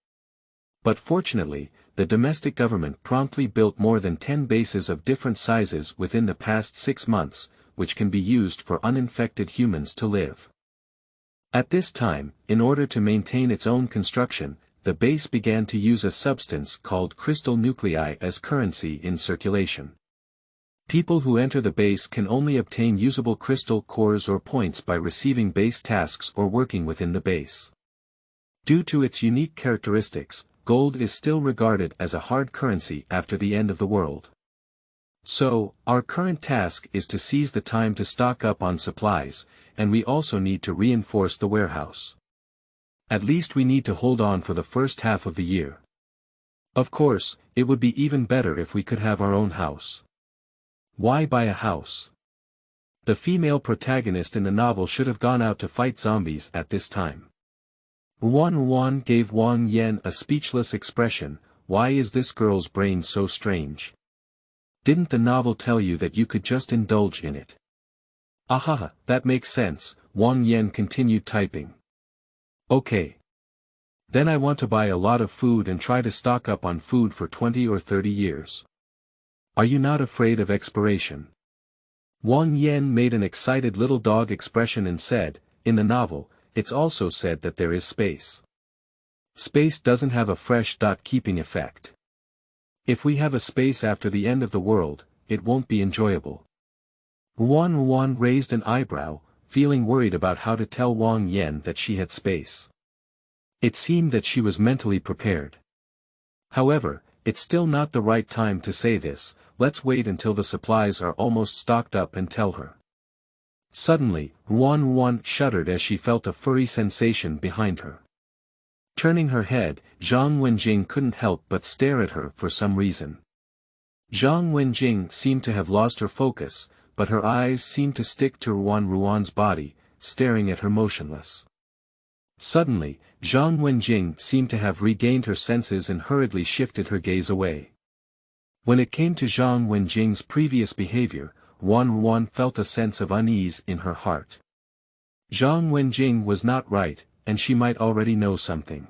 But fortunately, the domestic government promptly built more than 10 bases of different sizes within the past 6 months, which can be used for uninfected humans to live. At this time, in order to maintain its own construction, the base began to use a substance called crystal nuclei as currency in circulation. People who enter the base can only obtain usable crystal cores or points by receiving base tasks or working within the base. Due to its unique characteristics, gold is still regarded as a hard currency after the end of the world. So, our current task is to seize the time to stock up on supplies, and we also need to reinforce the warehouse. At least we need to hold on for the first half of the year. Of course, it would be even better if we could have our own house. Why buy a house? The female protagonist in the novel should have gone out to fight zombies at this time. Ruan Ruan gave Wang Yan a speechless expression. Why is this girl's brain so strange? Didn't the novel tell you that you could just indulge in it? Ahaha, that makes sense, Wang Yan continued typing. Okay. Then I want to buy a lot of food and try to stock up on food for 20 or 30 years. Are you not afraid of expiration? Wang Yan made an excited little dog expression and said, in the novel, it's also said that there is space. Space doesn't have a fresh keeping effect. If we have a space after the end of the world, it won't be enjoyable. Ruan Ruan raised an eyebrow, feeling worried about how to tell Wang Yan that she had space. It seemed that she was mentally prepared. However, it's still not the right time to say this. Let's wait until the supplies are almost stocked up and tell her. Suddenly, Ruan Ruan shuddered as she felt a furry sensation behind her. Turning her head, Zhang Wenjing couldn't help but stare at her for some reason. Zhang Wenjing seemed to have lost her focus, but her eyes seemed to stick to Ruan Ruan's body, staring at her motionless. Suddenly, Zhang Wenjing seemed to have regained her senses and hurriedly shifted her gaze away. When it came to Zhang Wenjing's previous behavior, Ruan Ruan felt a sense of unease in her heart. Zhang Wenjing was not right, and she might already know something.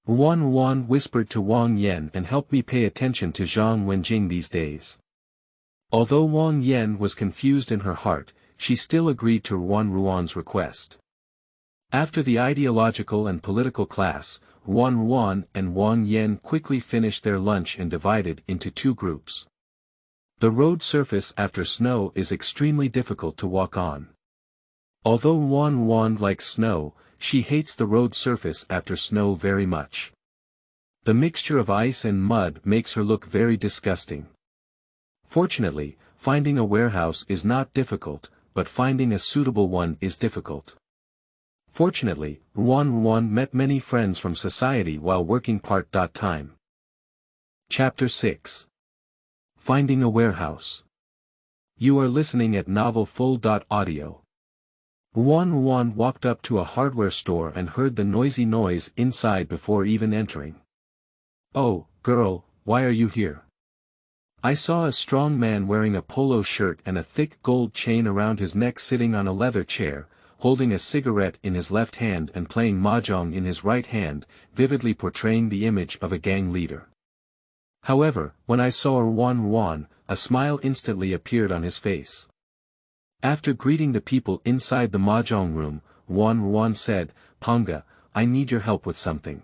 Ruan Ruan whispered to Wang Yan and helped me pay attention to Zhang Wenjing these days. Although Wang Yan was confused in her heart, she still agreed to Ruan Ruan's request. After the ideological and political class, Ruan Ruan and Wang Yan quickly finished their lunch and divided into 2 groups. The road surface after snow is extremely difficult to walk on. Although Ruan Ruan likes snow, she hates the road surface after snow very much. The mixture of ice and mud makes her look very disgusting. Fortunately, finding a warehouse is not difficult, but finding a suitable one is difficult. Fortunately, Ruan Ruan met many friends from society while working part-time. Chapter 6. Finding a warehouse. You are listening at Novel Full. Audio. Ruan Ruan walked up to a hardware store and heard the noisy noise inside before even entering. Oh, girl, why are you here? I saw a strong man wearing a polo shirt and a thick gold chain around his neck sitting on a leather chair, holding a cigarette in his left hand and playing mahjong in his right hand, vividly portraying the image of a gang leader. However, when I saw Ruan Ruan, a smile instantly appeared on his face. After greeting the people inside the mahjong room, Ruan Ruan said, "Panga, I need your help with something."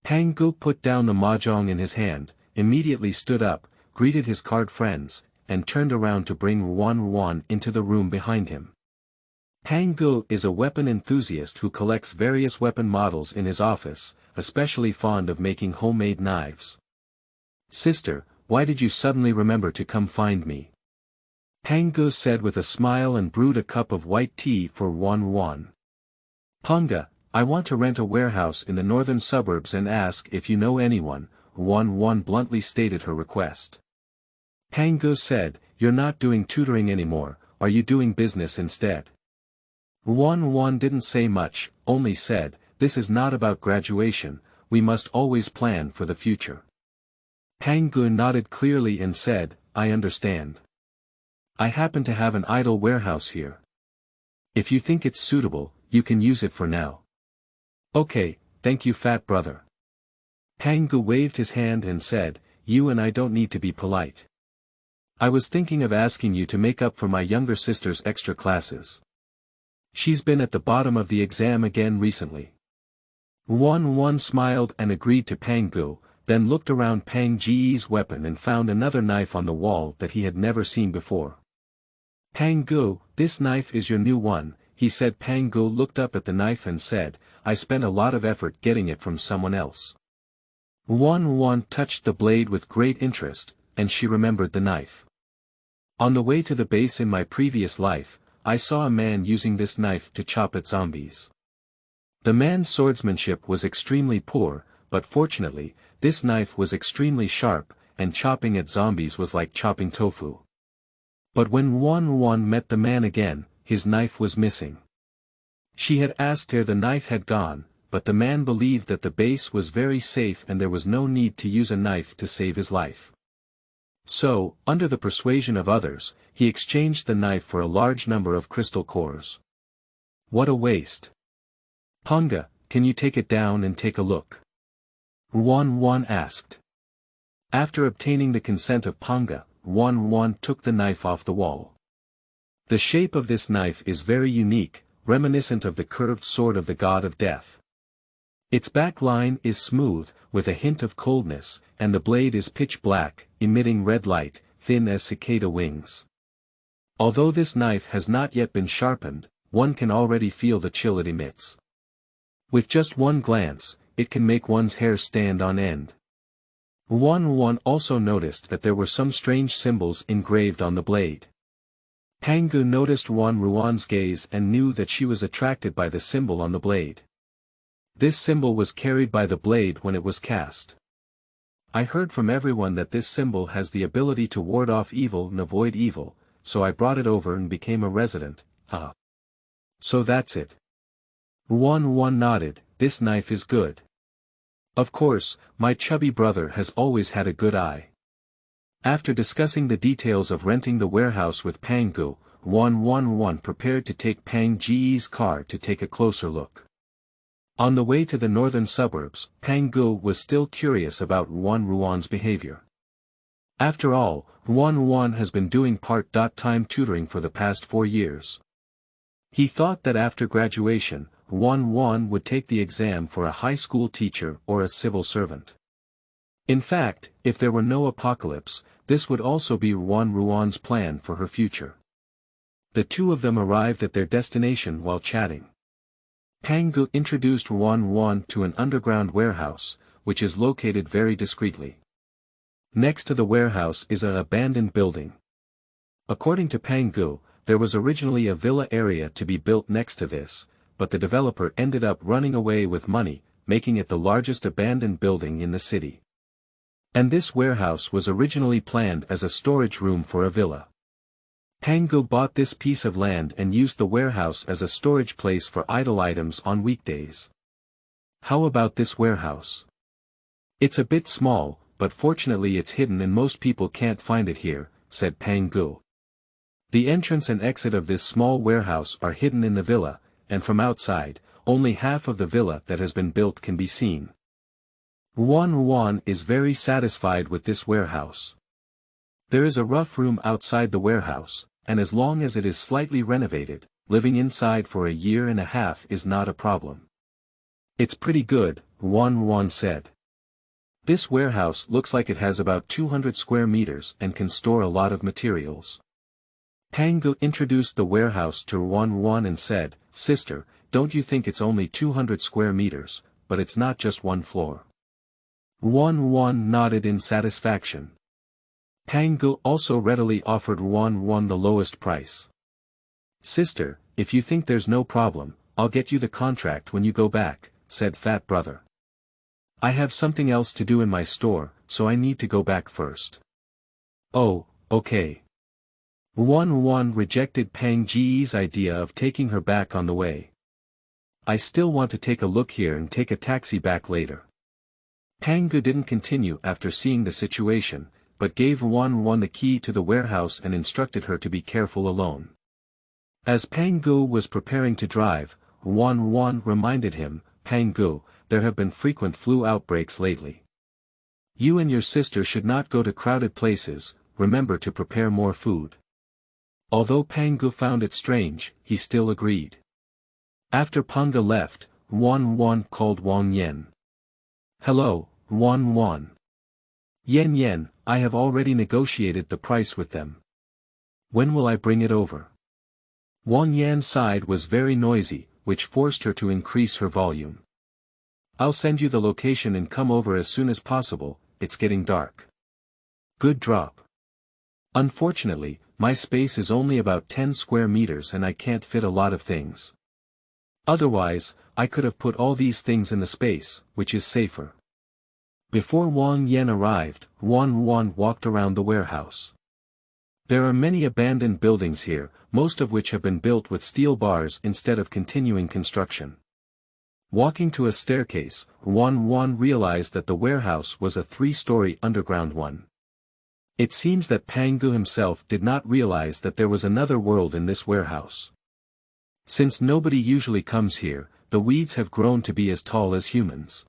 Pangu put down the mahjong in his hand, immediately stood up, greeted his card friends, and turned around to bring Ruan Ruan into the room behind him. Pangu is a weapon enthusiast who collects various weapon models in his office, especially fond of making homemade knives. "Sister, why did you suddenly remember to come find me?" Pangu said with a smile and brewed a cup of white tea for Ruan Ruan. "Panga, I want to rent a warehouse in the northern suburbs and ask if you know anyone," Ruan Ruan bluntly stated her request. Pangu said, "You're not doing tutoring anymore, are you doing business instead?" Ruan Ruan didn't say much, only said, "This is not about graduation, we must always plan for the future." Pangu nodded clearly and said, "I understand. I happen to have an idle warehouse here. If you think it's suitable, you can use it for now." "Okay, thank you fat brother." Pangu waved his hand and said, "You and I don't need to be polite. I was thinking of asking you to make up for my younger sister's extra classes. She's been at the bottom of the exam again recently." Ruan Ruan smiled and agreed to Pangu, then looked around Pang Ji's weapon and found another knife on the wall that he had never seen before. "Pangu, this knife is your new one," he said. Pangu looked up at the knife and said, "I spent a lot of effort getting it from someone else." Ruan Ruan touched the blade with great interest, and she remembered the knife. "On the way to the base in my previous life, I saw a man using this knife to chop at zombies. The man's swordsmanship was extremely poor, but fortunately, this knife was extremely sharp, and chopping at zombies was like chopping tofu. But when Ruan Ruan met the man again, his knife was missing. She had asked where the knife had gone, but the man believed that the base was very safe and there was no need to use a knife to save his life. So, under the persuasion of others, he exchanged the knife for a large number of crystal cores. "What a waste. Panga, can you take it down and take a look?" Ruan Ruan asked. After obtaining the consent of Panga, Ruan Ruan took the knife off the wall. The shape of this knife is very unique, reminiscent of the curved sword of the god of death. Its back line is smooth, with a hint of coldness, and the blade is pitch black, emitting red light, thin as cicada wings. Although this knife has not yet been sharpened, one can already feel the chill it emits. With just one glance, it can make one's hair stand on end. Ruan Ruan also noticed that there were some strange symbols engraved on the blade. Pangu noticed Ruan Ruan's gaze and knew that she was attracted by the symbol on the blade. This symbol was carried by the blade when it was cast. "I heard from everyone that this symbol has the ability to ward off evil and avoid evil, so I brought it over and became a resident." "So that's it." Ruan Ruan nodded, "This knife is good. Of course, my chubby brother has always had a good eye." After discussing the details of renting the warehouse with Pangu, Ruan Ruan prepared to take Pang Ji's car to take a closer look. On the way to the northern suburbs, Pangu was still curious about Ruan Ruan's behavior. After all, Ruan Ruan has been doing part-time tutoring for the past 4 years. He thought that after graduation, Ruan Ruan would take the exam for a high school teacher or a civil servant. In fact, if there were no apocalypse, this would also be Ruan Ruan's plan for her future. The two of them arrived at their destination while chatting. Pangu introduced Ruan Ruan to an underground warehouse, which is located very discreetly. Next to the warehouse is an abandoned building. According to Pangu, there was originally a villa area to be built next to this, but the developer ended up running away with money, making it the largest abandoned building in the city. And this warehouse was originally planned as a storage room for a villa. Pangu bought this piece of land and used the warehouse as a storage place for idle items on weekdays. How about this warehouse? It's a bit small, but fortunately it's hidden and most people can't find it here, said Pangu. The entrance and exit of this small warehouse are hidden in the villa, and from outside, only half of the villa that has been built can be seen. Ruan Ruan is very satisfied with this warehouse. There is a rough room outside the warehouse, and as long as it is slightly renovated, living inside for a year and a half is not a problem. It's pretty good, Ruan Ruan said. This warehouse looks like it has about 200 square meters and can store a lot of materials. Pangu introduced the warehouse to Ruan Ruan and said, "Sister, don't you think it's only 200 square meters, but it's not just one floor?" Ruan Ruan nodded in satisfaction. Pangu also readily offered Ruan Ruan the lowest price. "Sister, if you think there's no problem, I'll get you the contract when you go back," said Fat Brother. "I have something else to do in my store, so I need to go back first." "Oh, okay." Ruan Ruan rejected Pang Ji's idea of taking her back on the way. "I still want to take a look here and take a taxi back later." Pangu didn't continue after seeing the situation, but gave Ruan Ruan the key to the warehouse and instructed her to be careful alone. As Pangu was preparing to drive, Ruan Ruan reminded him, "Pangu, there have been frequent flu outbreaks lately. You and your sister should not go to crowded places, remember to prepare more food." Although Pangu found it strange, he still agreed. After Panga left, Ruan Ruan called Wang Yan. "Hello, Ruan Ruan. Yen Yen, I have already negotiated the price with them. When will I bring it over?" Wang Yan's side was very noisy, which forced her to increase her volume. "I'll send you the location and come over as soon as possible, it's getting dark." "Good drop. Unfortunately, my space is only about 10 square meters and I can't fit a lot of things. Otherwise, I could have put all these things in the space, which is safer." Before Wang Yan arrived, Ruan Ruan walked around the warehouse. There are many abandoned buildings here, most of which have been built with steel bars instead of continuing construction. Walking to a staircase, Ruan Ruan realized that the warehouse was a 3-story underground one. It seems that Pangu himself did not realize that there was another world in this warehouse. Since nobody usually comes here, the weeds have grown to be as tall as humans.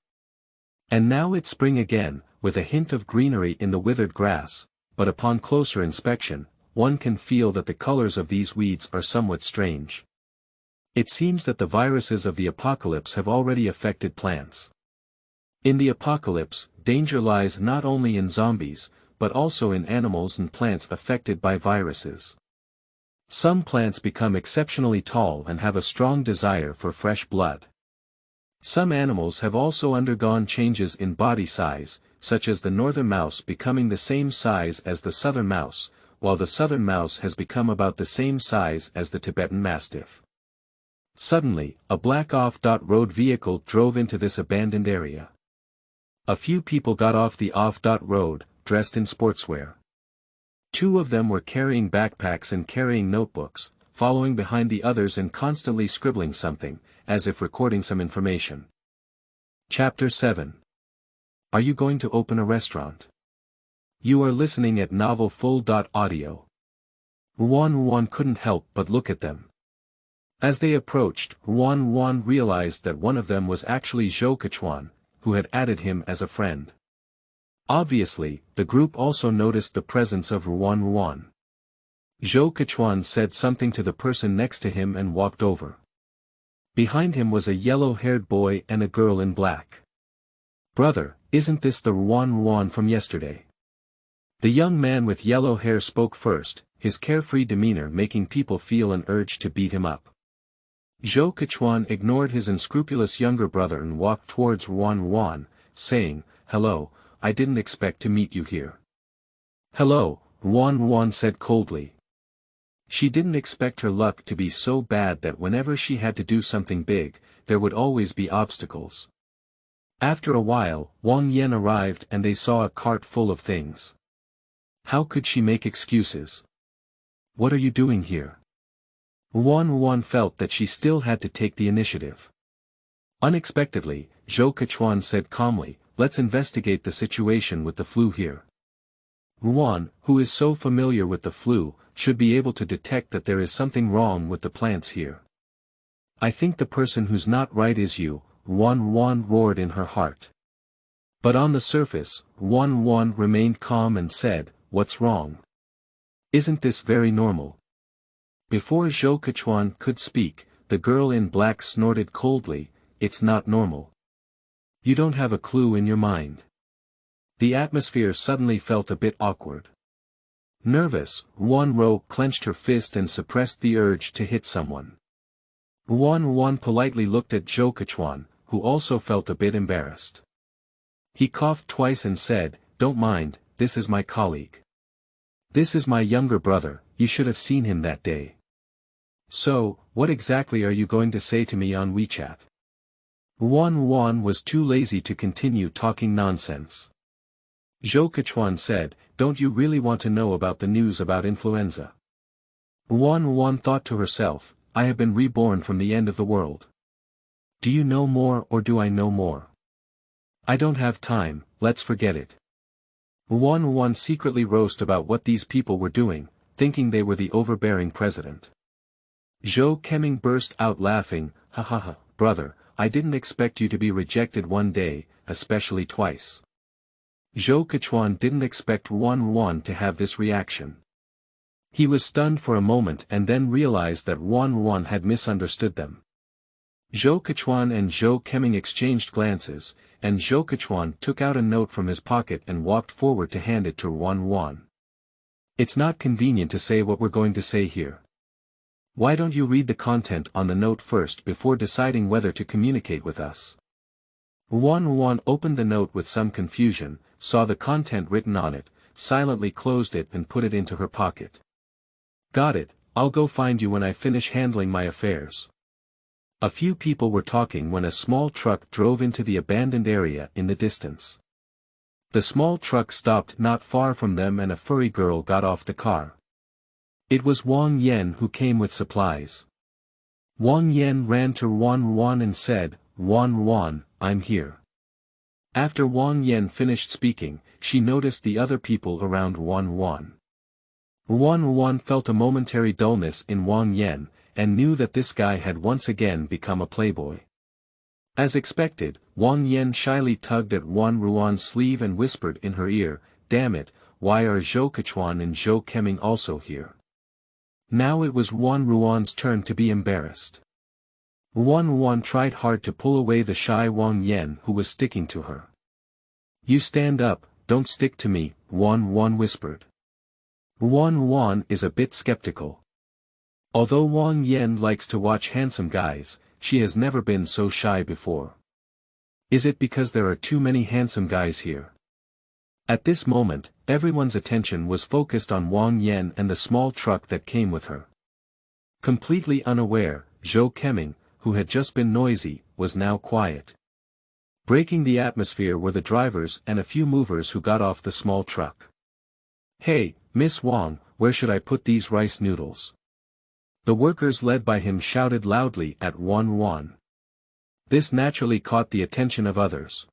And now it's spring again, with a hint of greenery in the withered grass, but upon closer inspection, one can feel that the colors of these weeds are somewhat strange. It seems that the viruses of the apocalypse have already affected plants. In the apocalypse, danger lies not only in zombies, but also in animals and plants affected by viruses. Some plants become exceptionally tall and have a strong desire for fresh blood. Some animals have also undergone changes in body size, such as the northern mouse becoming the same size as the southern mouse, while the southern mouse has become about the same size as the Tibetan mastiff. Suddenly, a black off-road vehicle drove into this abandoned area. A few people got off the off-road, dressed in sportswear. 2 of them were carrying backpacks and carrying notebooks, following behind the others and constantly scribbling something, as if recording some information. Chapter 7. Are you going to open a restaurant? You are listening at novelfull.audio. Ruan Ruan couldn't help but look at them. As they approached, Ruan Ruan realized that one of them was actually Zhou Kechuan, who had added him as a friend. Obviously, the group also noticed the presence of Ruan Ruan. Zhou Kechuan said something to the person next to him and walked over. Behind him was a yellow-haired boy and a girl in black. "Brother, isn't this the Ruan Ruan from yesterday?" The young man with yellow hair spoke first, his carefree demeanor making people feel an urge to beat him up. Zhou Kechuan ignored his unscrupulous younger brother and walked towards Ruan Ruan, saying, "Hello, I didn't expect to meet you here." "Hello," Ruan Ruan said coldly. She didn't expect her luck to be so bad that whenever she had to do something big, there would always be obstacles. After a while, Wang Yan arrived and they saw a cart full of things. How could she make excuses? what are you doing here? Ruan Ruan felt that she still had to take the initiative. Unexpectedly, Zhou Kechuan said calmly, let's investigate the situation with the flu here. Ruan, who is so familiar with the flu, should be able to detect that there is something wrong with the plants here. I think the person who's not right is you, Ruan Ruan roared in her heart. But on the surface, Ruan Ruan remained calm and said, what's wrong? Isn't this very normal? Before Zhou Kechuan could speak, the girl in black snorted coldly, it's not normal. You don't have a clue in your mind. The atmosphere suddenly felt a bit awkward. Nervous, Ruan Ruan clenched her fist and suppressed the urge to hit someone. Ruan Ruan politely looked at Zhou Kechuan, who also felt a bit embarrassed. He coughed twice and said, don't mind, this is my colleague. This is my younger brother, you should have seen him that day. So, what exactly are you going to say to me on WeChat? Ruan Ruan was too lazy to continue talking nonsense. Zhou Kechuan said, don't you really want to know about the news about influenza? Ruan Ruan thought to herself, I have been reborn from the end of the world. Do you know more or do I know more? I don't have time, let's forget it. Ruan Ruan secretly roasted about what these people were doing, thinking they were the overbearing president. Zhou Keming burst out laughing, ha ha ha, brother, I didn't expect you to be rejected one day, especially twice. Zhou Kechuan didn't expect Ruan Ruan to have this reaction. He was stunned for a moment and then realized that Ruan Ruan had misunderstood them. Zhou Kechuan and Zhou Keming exchanged glances, and Zhou Kechuan took out a note from his pocket and walked forward to hand it to Ruan Ruan. It's not convenient to say what we're going to say here. Why don't you read the content on the note first before deciding whether to communicate with us? Ruan Ruan opened the note with some confusion, saw the content written on it, silently closed it and put it into her pocket. Got it, I'll go find you when I finish handling my affairs. A few people were talking when a small truck drove into the abandoned area in the distance. The small truck stopped not far from them and a furry girl got off the car. It was Wang Yan who came with supplies. Wang Yan ran to Ruan Ruan and said, Ruan Ruan, I'm here. After Wang Yan finished speaking, she noticed the other people around Ruan Ruan. Ruan Ruan felt a momentary dullness in Wang Yan, and knew that this guy had once again become a playboy. As expected, Wang Yan shyly tugged at Ruan Ruan's sleeve and whispered in her ear, damn it, why are Zhou Kechuan and Zhou Keming also here? Now it was Ruan Ruan's turn to be embarrassed. Ruan Ruan tried hard to pull away the shy Wang Yan who was sticking to her. You stand up, don't stick to me, Ruan Ruan whispered. Ruan Ruan is a bit skeptical. Although Wang Yan likes to watch handsome guys, she has never been so shy before. Is it because there are too many handsome guys here? At this moment, everyone's attention was focused on Wang Yan and the small truck that came with her. Completely unaware, Zhou Keming, who had just been noisy, was now quiet. Breaking the atmosphere were the drivers and a few movers who got off the small truck. Hey, Miss Wang, where should I put these rice noodles? The workers led by him shouted loudly at Ruan Ruan. This naturally caught the attention of others.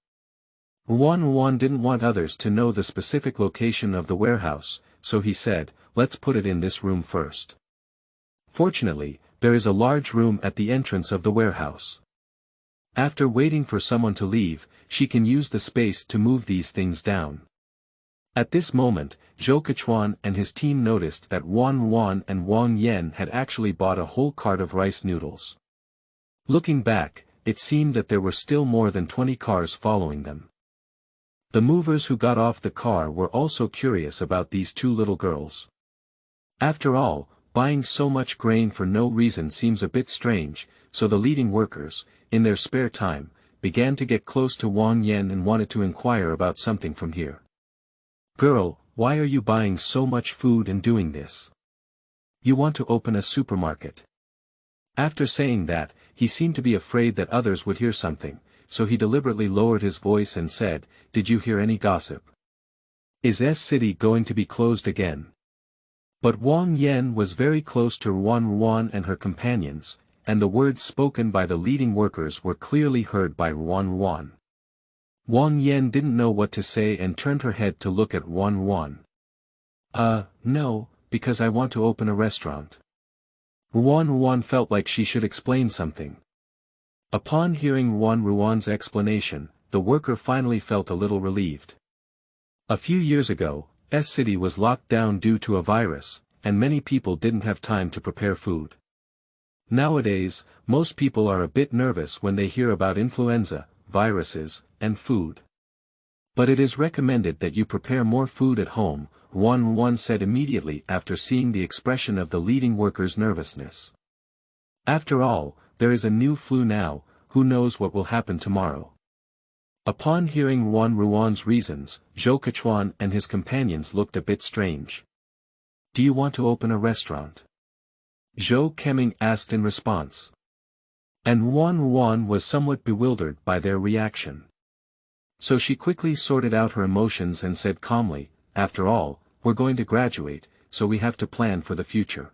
Ruan Ruan didn't want others to know the specific location of the warehouse, so he said, let's put it in this room first. Fortunately, there is a large room at the entrance of the warehouse. After waiting for someone to leave, she can use the space to move these things down. At this moment, Zhou Kechuan and his team noticed that Ruan Ruan and Wang Yan had actually bought a whole cart of rice noodles. Looking back, it seemed that there were still more than 20 cars following them. The movers who got off the car were also curious about these two little girls. After all, buying so much grain for no reason seems a bit strange, so the leading workers, in their spare time, began to get close to Wang Yan and wanted to inquire about something from here. Girl, why are you buying so much food and doing this? You want to open a supermarket. After saying that, he seemed to be afraid that others would hear something, so he deliberately lowered his voice and said, did you hear any gossip? Is S City going to be closed again? But Wang Yan was very close to Ruan Ruan and her companions, and the words spoken by the leading workers were clearly heard by Ruan Ruan. Wang Yan didn't know what to say and turned her head to look at Ruan Ruan. No, because I want to open a restaurant. Ruan Ruan felt like she should explain something. Upon hearing Ruan Ruan's explanation, the worker finally felt a little relieved. A few years ago, S-City was locked down due to a virus, and many people didn't have time to prepare food. Nowadays, most people are a bit nervous when they hear about influenza, viruses, and food. But it is recommended that you prepare more food at home, Ruan Ruan said immediately after seeing the expression of the leading worker's nervousness. After all, there is a new flu now, who knows what will happen tomorrow. Upon hearing Ruan Ruan's reasons, Zhou Kechuan and his companions looked a bit strange. Do you want to open a restaurant? Zhou Keming asked in response. And Ruan Ruan was somewhat bewildered by their reaction. So she quickly sorted out her emotions and said calmly, after all, we're going to graduate, so we have to plan for the future.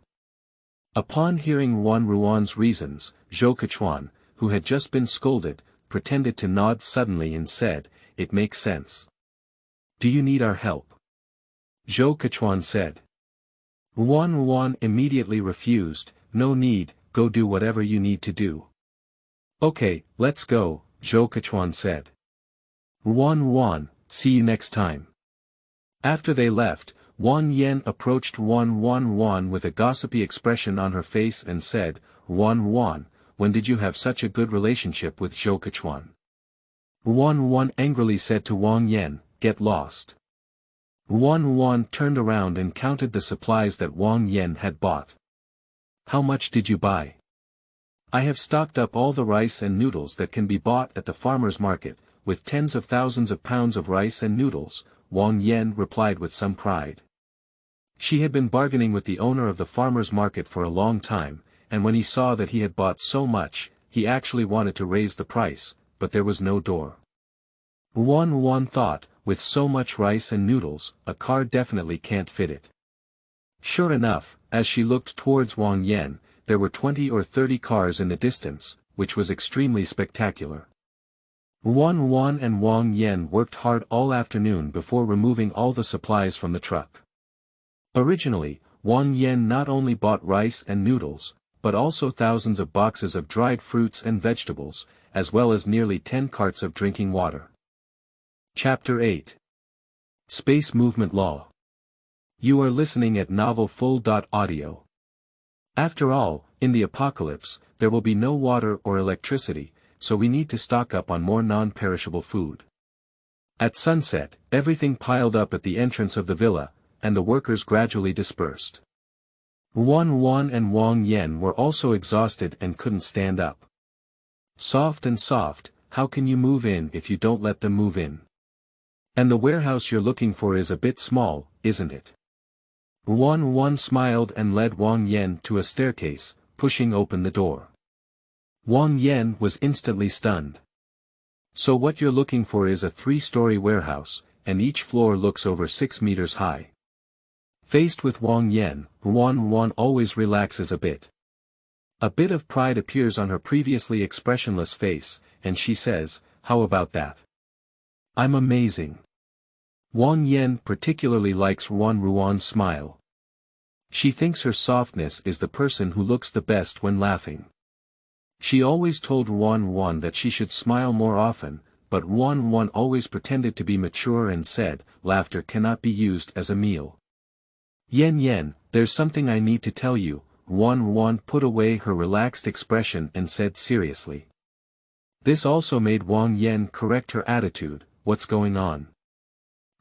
Upon hearing Ruan Ruan's reasons, Zhou Kechuan, who had just been scolded, pretended to nod suddenly and said, it makes sense. Do you need our help? Zhou Kechuan said. Ruan Ruan immediately refused, no need, go do whatever you need to do. Okay, let's go, Zhou Kechuan said. Ruan Ruan, see you next time. After they left, Wang Yan approached Ruan Ruan with a gossipy expression on her face and said, Ruan Ruan, when did you have such a good relationship with Zhou Kechuan? Ruan Ruan angrily said to Wang Yan, get lost. Ruan Ruan turned around and counted the supplies that Wang Yan had bought. How much did you buy? I have stocked up all the rice and noodles that can be bought at the farmer's market, with tens of thousands of pounds of rice and noodles, Wang Yan replied with some pride. She had been bargaining with the owner of the farmer's market for a long time, and when he saw that he had bought so much, he actually wanted to raise the price, but there was no door. Ruan Ruan thought, with so much rice and noodles, a car definitely can't fit it. Sure enough, as she looked towards Wang Yan, there were 20 or 30 cars in the distance, which was extremely spectacular. Ruan Ruan and Wang Yan worked hard all afternoon before removing all the supplies from the truck. Originally, Wang Yan not only bought rice and noodles, but also thousands of boxes of dried fruits and vegetables, as well as nearly 10 carts of drinking water. Chapter 8. Space Movement Law. You are listening at novelfull.audio. After all, in the apocalypse, there will be no water or electricity, so we need to stock up on more non-perishable food. At sunset, everything piled up at the entrance of the villa, and the workers gradually dispersed. Ruan Ruan and Wang Yan were also exhausted and couldn't stand up. Soft and soft, how can you move in if you don't let them move in? And the warehouse you're looking for is a bit small, isn't it? Ruan Ruan smiled and led Wang Yan to a staircase, pushing open the door. Wang Yan was instantly stunned. So what you're looking for is a 3-story warehouse, and each floor looks over 6 meters high. Faced with Wang Yan, Ruan Ruan always relaxes a bit. A bit of pride appears on her previously expressionless face, and she says, how about that? I'm amazing. Wang Yan particularly likes Ruan Ruan's smile. She thinks her softness is the person who looks the best when laughing. She always told Ruan Ruan that she should smile more often, but Ruan Ruan always pretended to be mature and said, laughter cannot be used as a meal. Yan Yan, there's something I need to tell you, Ruan Ruan put away her relaxed expression and said seriously. This also made Wang Yan correct her attitude, what's going on?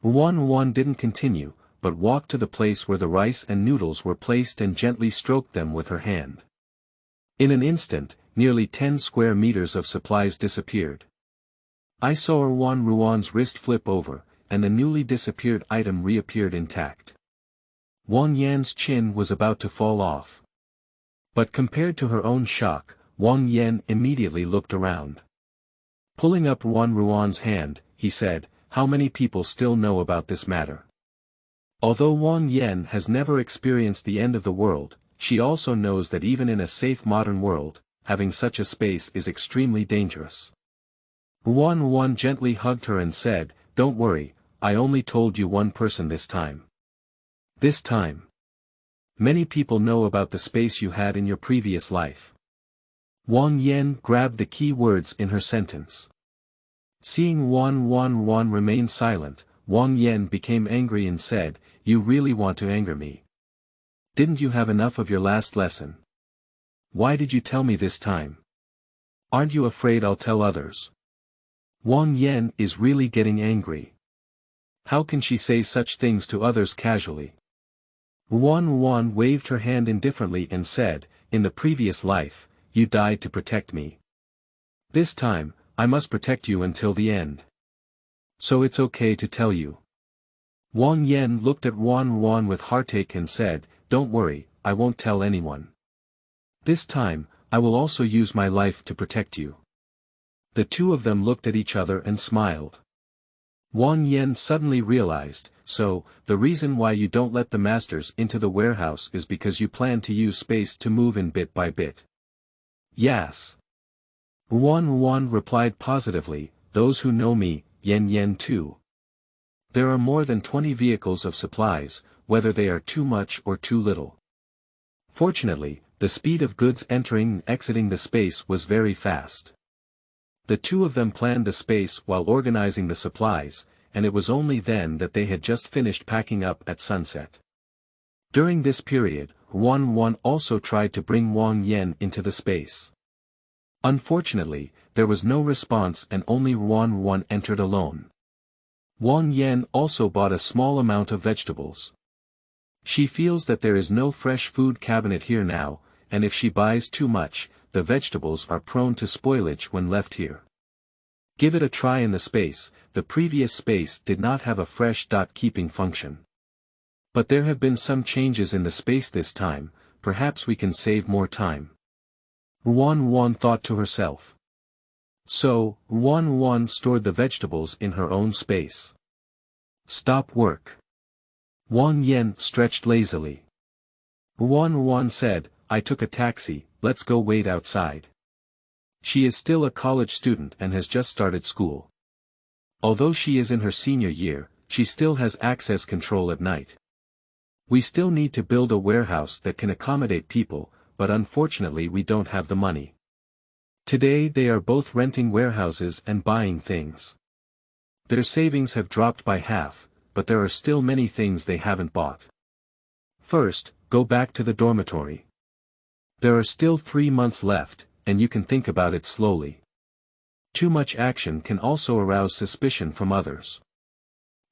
Ruan Ruan didn't continue, but walked to the place where the rice and noodles were placed and gently stroked them with her hand. In an instant, nearly 10 square meters of supplies disappeared. I saw Ruan Ruan's wrist flip over, and the newly disappeared item reappeared intact. Wang Yan's chin was about to fall off. But compared to her own shock, Wang Yan immediately looked around. Pulling up Ruan Ruan's hand, he said, how many people still know about this matter? Although Wang Yan has never experienced the end of the world, she also knows that even in a safe modern world, having such a space is extremely dangerous. Ruan Ruan gently hugged her and said, "Don't worry, I only told you one person this time. This time. Many people know about the space you had in your previous life." Wang Yan grabbed the key words in her sentence. Seeing Ruan Ruan remain silent, Wang Yan became angry and said, "You really want to anger me? Didn't you have enough of your last lesson? Why did you tell me this time? Aren't you afraid I'll tell others?" Wang Yan is really getting angry. How can she say such things to others casually? Ruan Ruan waved her hand indifferently and said, "In the previous life, you died to protect me. This time, I must protect you until the end. So it's okay to tell you." Wang Yan looked at Ruan Ruan with heartache and said, "Don't worry, I won't tell anyone. This time, I will also use my life to protect you." The two of them looked at each other and smiled. Wang Yan suddenly realized, "So, the reason why you don't let the masters into the warehouse is because you plan to use space to move in bit by bit." "Yes." Ruan Ruan replied positively, "Those who know me, Yan too. There are more than 20 vehicles of supplies, whether they are too much or too little. Fortunately, the speed of goods entering and exiting the space was very fast. The two of them planned the space while organizing the supplies, and it was only then that they had just finished packing up at sunset. During this period, Ruan Ruan also tried to bring Wang Yan into the space. Unfortunately, there was no response and only Ruan Ruan entered alone. Wang Yan also bought a small amount of vegetables. She feels that there is no fresh food cabinet here now, and if she buys too much, the vegetables are prone to spoilage when left here. Give it a try in the space. The previous space did not have a fresh keeping function. But there have been some changes in the space this time, perhaps we can save more time. Ruan Ruan thought to herself. So, Ruan Ruan stored the vegetables in her own space. Stop work. Wang Yan stretched lazily. Ruan Ruan said, "I took a taxi, let's go wait outside." She is still a college student and has just started school. Although she is in her senior year, she still has access control at night. We still need to build a warehouse that can accommodate people, but unfortunately we don't have the money. Today they are both renting warehouses and buying things. Their savings have dropped by half, but there are still many things they haven't bought. First, go back to the dormitory. There are still 3 months left, and you can think about it slowly. Too much action can also arouse suspicion from others.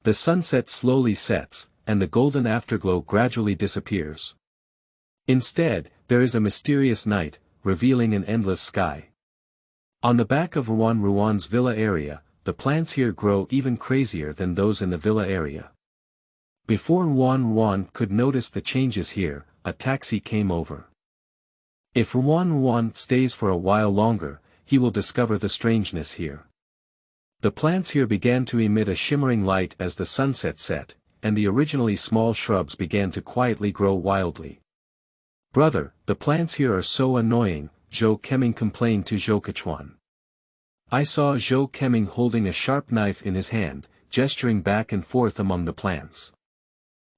The sunset slowly sets, and the golden afterglow gradually disappears. Instead, there is a mysterious night, revealing an endless sky. On the back of Ruan Ruan's villa area, the plants here grow even crazier than those in the villa area. Before Ruan Ruan could notice the changes here, a taxi came over. If Ruan Ruan stays for a while longer, he will discover the strangeness here. The plants here began to emit a shimmering light as the sunset set, and the originally small shrubs began to quietly grow wildly. "Brother, the plants here are so annoying," Zhou Keming complained to Zhou Kechuan. I saw Zhou Keming holding a sharp knife in his hand, gesturing back and forth among the plants.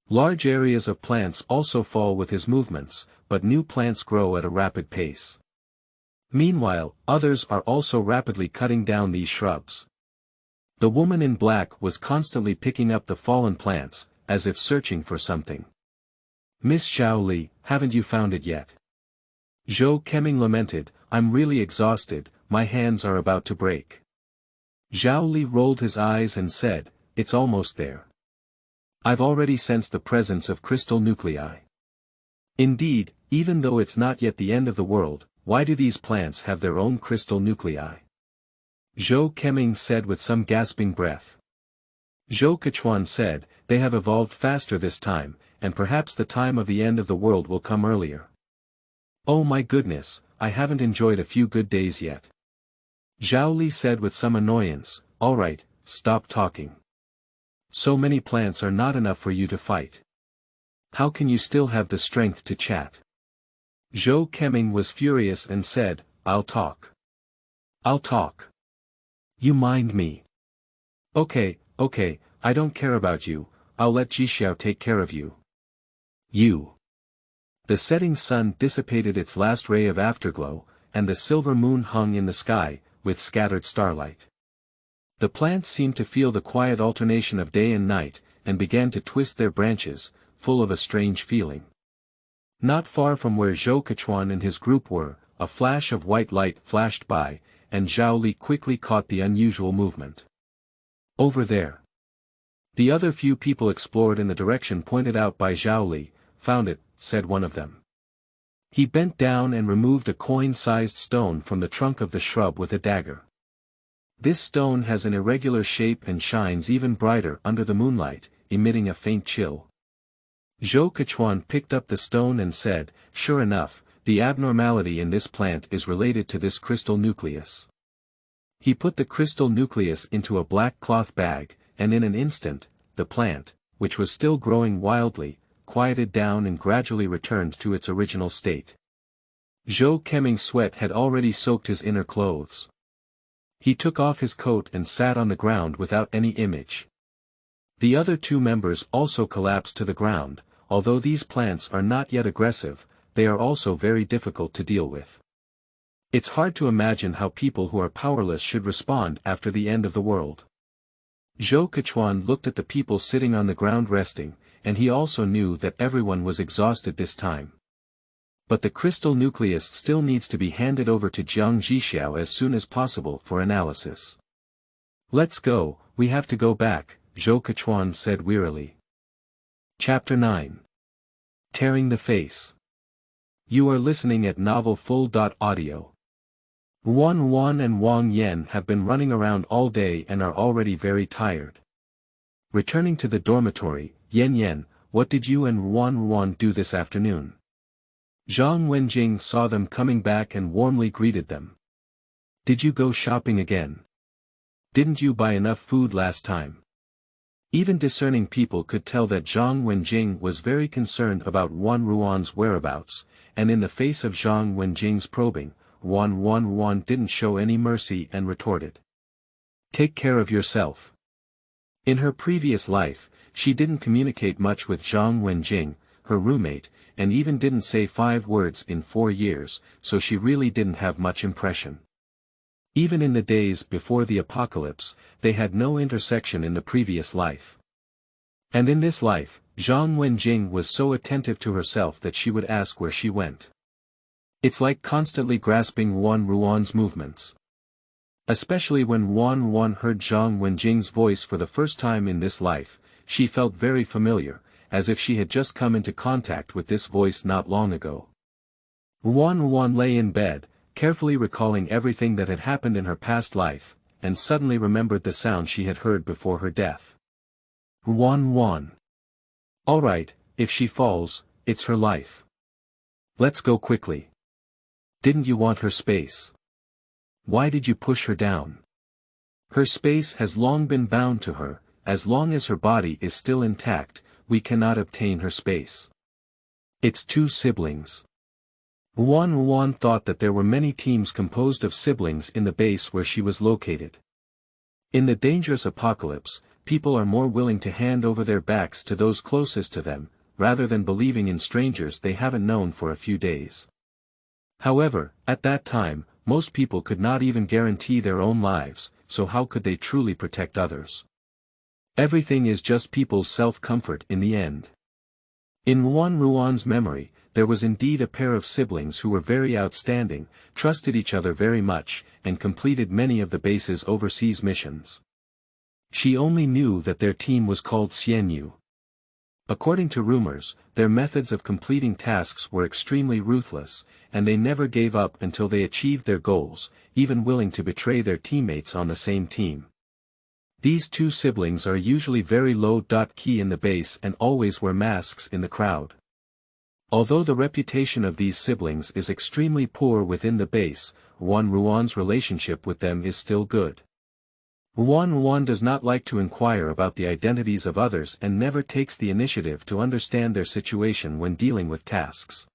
Large areas of plants also fall with his movements, but new plants grow at a rapid pace. Meanwhile, others are also rapidly cutting down these shrubs. The woman in black was constantly picking up the fallen plants, as if searching for something. "Miss Zhao Li, haven't you found it yet?" Zhou Keming lamented, "I'm really exhausted, my hands are about to break." Zhao Li rolled his eyes and said, "It's almost there. I've already sensed the presence of crystal nuclei. Indeed, even though it's not yet the end of the world, why do these plants have their own crystal nuclei?" Zhou Keming said with some gasping breath. Zhou Kechuan said, "They have evolved faster this time, and perhaps the time of the end of the world will come earlier." "Oh my goodness, I haven't enjoyed a few good days yet." Zhao Li said with some annoyance, "Alright, stop talking. So many plants are not enough for you to fight." How can you still have the strength to chat? Zhou Keming was furious and said, I'll talk. I'll talk. You mind me? Okay, I don't care about you, I'll let Jixiao take care of you. You. The setting sun dissipated its last ray of afterglow, and the silver moon hung in the sky, with scattered starlight. The plants seemed to feel the quiet alternation of day and night, and began to twist their branches, full of a strange feeling. Not far from where Zhou Kechuan and his group were, a flash of white light flashed by, and Zhao Li quickly caught the unusual movement. Over there. The other few people explored in the direction pointed out by Zhao Li. Found it, said one of them. He bent down and removed a coin-sized stone from the trunk of the shrub with a dagger. This stone has an irregular shape and shines even brighter under the moonlight, emitting a faint chill. Zhou Kechuan picked up the stone and said, sure enough, the abnormality in this plant is related to this crystal nucleus. He put the crystal nucleus into a black cloth bag, and in an instant, the plant, which was still growing wildly, quieted down and gradually returned to its original state. Zhou Keming's sweat had already soaked his inner clothes. He took off his coat and sat on the ground without any image. The other two members also collapsed to the ground. Although these plants are not yet aggressive, they are also very difficult to deal with. It's hard to imagine how people who are powerless should respond after the end of the world. Zhou Kechuan looked at the people sitting on the ground resting, and he also knew that everyone was exhausted this time. But the crystal nucleus still needs to be handed over to Jiang Jixiao as soon as possible for analysis. Let's go, we have to go back, Zhou Kechuan said wearily. Chapter 9. Tearing the Face. You are listening at novelfull.audio. Ruan Ruan and Wang Yan have been running around all day and are already very tired. Returning to the dormitory, Yan, what did you and Ruan Ruan do this afternoon? Zhang Wenjing saw them coming back and warmly greeted them. Did you go shopping again? Didn't you buy enough food last time? Even discerning people could tell that Zhang Wenjing was very concerned about Ruan Ruan's whereabouts, and in the face of Zhang Wenjing's probing, Ruan Ruan didn't show any mercy and retorted. Take care of yourself. In her previous life, she didn't communicate much with Zhang Wenjing, her roommate, and even didn't say 5 words in 4 years, so she really didn't have much impression. Even in the days before the apocalypse, they had no intersection in the previous life. And in this life, Zhang Wenjing was so attentive to herself that she would ask where she went. It's like constantly grasping Ruan Ruan's movements. Especially when Ruan Ruan heard Zhang Wenjing's voice for the first time in this life, she felt very familiar, as if she had just come into contact with this voice not long ago. Ruan Ruan lay in bed, carefully recalling everything that had happened in her past life, and suddenly remembered the sound she had heard before her death. Ruan Ruan. All right, if she falls, it's her life. Let's go quickly. Didn't you want her space? Why did you push her down? Her space has long been bound to her. As long as her body is still intact, we cannot obtain her space. It's 2 siblings. Ruan Ruan thought that there were many teams composed of siblings in the base where she was located. In the dangerous apocalypse, people are more willing to hand over their backs to those closest to them, rather than believing in strangers they haven't known for a few days. However, at that time, most people could not even guarantee their own lives, so how could they truly protect others? Everything is just people's self-comfort in the end. In Ruan Ruan's memory, there was indeed a pair of siblings who were very outstanding, trusted each other very much, and completed many of the base's overseas missions. She only knew that their team was called Xianyu. According to rumors, their methods of completing tasks were extremely ruthless, and they never gave up until they achieved their goals, even willing to betray their teammates on the same team. These 2 siblings are usually very low-key in the base and always wear masks in the crowd. Although the reputation of these siblings is extremely poor within the base, Ruan Ruan's relationship with them is still good. Ruan Ruan does not like to inquire about the identities of others and never takes the initiative to understand their situation when dealing with tasks.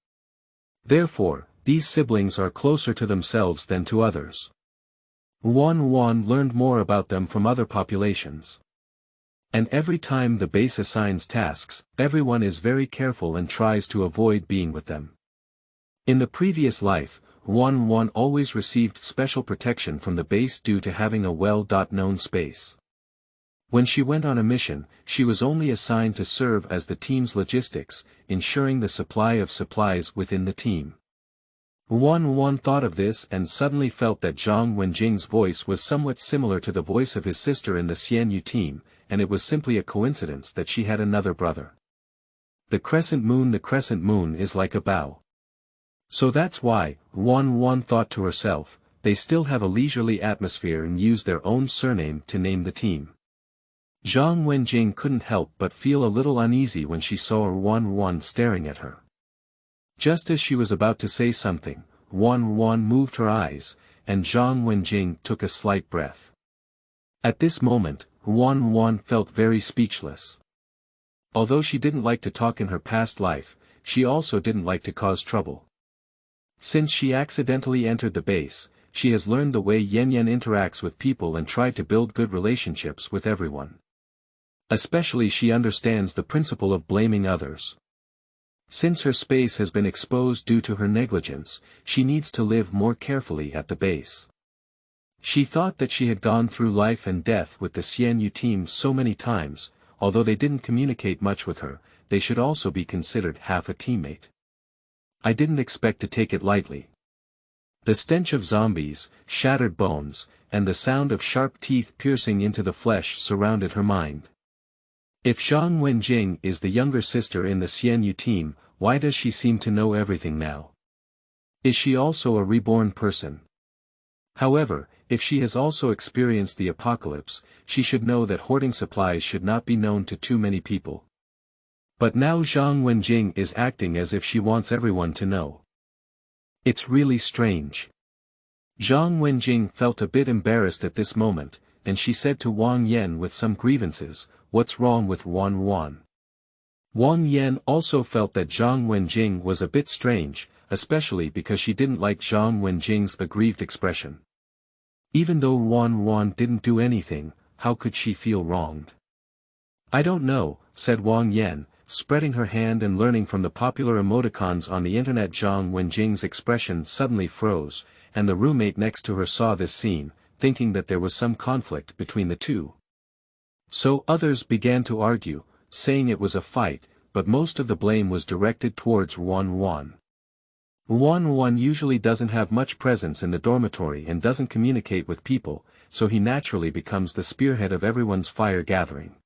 Therefore, these siblings are closer to themselves than to others. Ruan Ruan learned more about them from other populations. And every time the base assigns tasks, everyone is very careful and tries to avoid being with them. In the previous life, Ruan Ruan always received special protection from the base due to having a well-known space. When she went on a mission, she was only assigned to serve as the team's logistics, ensuring the supply of supplies within the team. Ruan Ruan thought of this and suddenly felt that Zhang Wenjing's voice was somewhat similar to the voice of his sister in the Xianyu team, and it was simply a coincidence that she had another brother. The crescent moon is like a bow. So that's why, Ruan Ruan thought to herself, they still have a leisurely atmosphere and use their own surname to name the team. Zhang Wenjing couldn't help but feel a little uneasy when she saw Ruan Ruan staring at her. Just as she was about to say something, Ruan Ruan moved her eyes, and Zhang Wenjing took a slight breath. At this moment, Ruan Ruan felt very speechless. Although she didn't like to talk in her past life, she also didn't like to cause trouble. Since she accidentally entered the base, she has learned the way Yen Yen interacts with people and tried to build good relationships with everyone. Especially she understands the principle of blaming others. Since her space has been exposed due to her negligence, she needs to live more carefully at the base. She thought that she had gone through life and death with the Xianyu team so many times, although they didn't communicate much with her, they should also be considered half a teammate. I didn't expect to take it lightly. The stench of zombies, shattered bones, and the sound of sharp teeth piercing into the flesh surrounded her mind. If Zhang Wenjing is the younger sister in the Xianyu team, why does she seem to know everything now? Is she also a reborn person? However, if she has also experienced the apocalypse, she should know that hoarding supplies should not be known to too many people. But now Zhang Wenjing is acting as if she wants everyone to know. It's really strange. Zhang Wenjing felt a bit embarrassed at this moment, and she said to Wang Yan with some grievances, "What's wrong with Ruan Ruan?" Wang Yan also felt that Zhang Wenjing was a bit strange, especially because she didn't like Zhang Wenjing's aggrieved expression. Even though Ruan Ruan didn't do anything, how could she feel wronged? "I don't know," said Wang Yan, spreading her hand and learning from the popular emoticons on the internet. Zhang Wenjing's expression suddenly froze, and the roommate next to her saw this scene, thinking that there was some conflict between the two. So others began to argue, saying it was a fight, but most of the blame was directed towards Ruan Ruan. Ruan Ruan usually doesn't have much presence in the dormitory and doesn't communicate with people, so he naturally becomes the spearhead of everyone's fire gathering.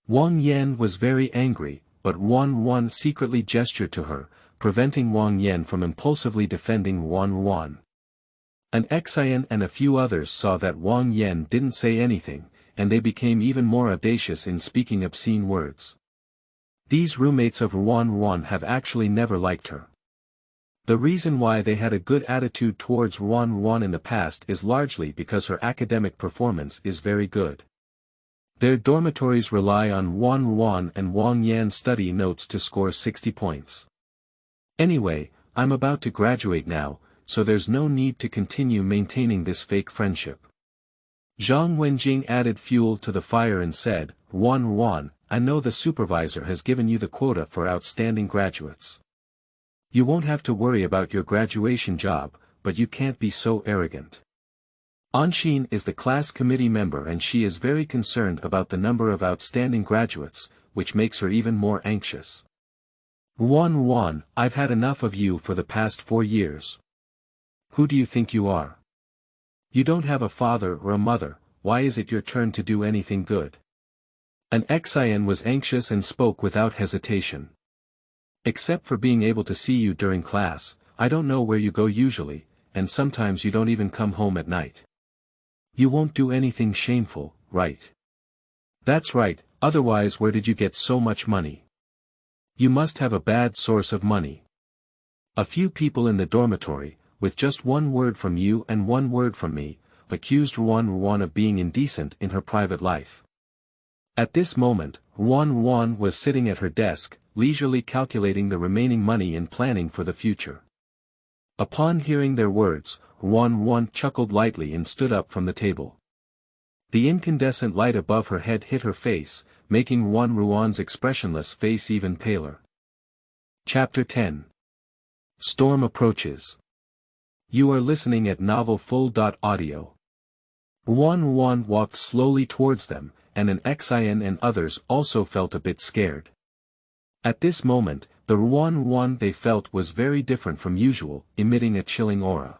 Wang Yan was very angry, but Ruan Ruan secretly gestured to her, preventing Wang Yan from impulsively defending Ruan Ruan. An Xian and a few others saw that Wang Yan didn't say anything, and they became even more audacious in speaking obscene words. These roommates of Ruan Ruan have actually never liked her. The reason why they had a good attitude towards Ruan Ruan in the past is largely because her academic performance is very good. Their dormitories rely on Ruan Ruan and Wang Yan's study notes to score 60 points. Anyway, I'm about to graduate now, so there's no need to continue maintaining this fake friendship. Zhang Wenjing added fuel to the fire and said, "Ruan Ruan, I know the supervisor has given you the quota for outstanding graduates. You won't have to worry about your graduation job, but you can't be so arrogant." Anshin is the class committee member and she is very concerned about the number of outstanding graduates, which makes her even more anxious. "Ruan Ruan, I've had enough of you for the past 4 years. Who do you think you are? You don't have a father or a mother, why is it your turn to do anything good?" An Xian was anxious and spoke without hesitation. "Except for being able to see you during class, I don't know where you go usually, and sometimes you don't even come home at night. You won't do anything shameful, right?" "That's right, otherwise where did you get so much money? You must have a bad source of money." A few people in the dormitory, with just one word from you and one word from me, accused Ruan Ruan of being indecent in her private life. At this moment, Ruan Ruan was sitting at her desk, leisurely calculating the remaining money and planning for the future. Upon hearing their words, Ruan Ruan chuckled lightly and stood up from the table. The incandescent light above her head hit her face, making Ruan Ruan's expressionless face even paler. Chapter 10. Storm approaches. You are listening at novelfull.audio. Ruan Ruan walked slowly towards them, and an Xian and others also felt a bit scared. At this moment, the Ruan Ruan they felt was very different from usual, emitting a chilling aura.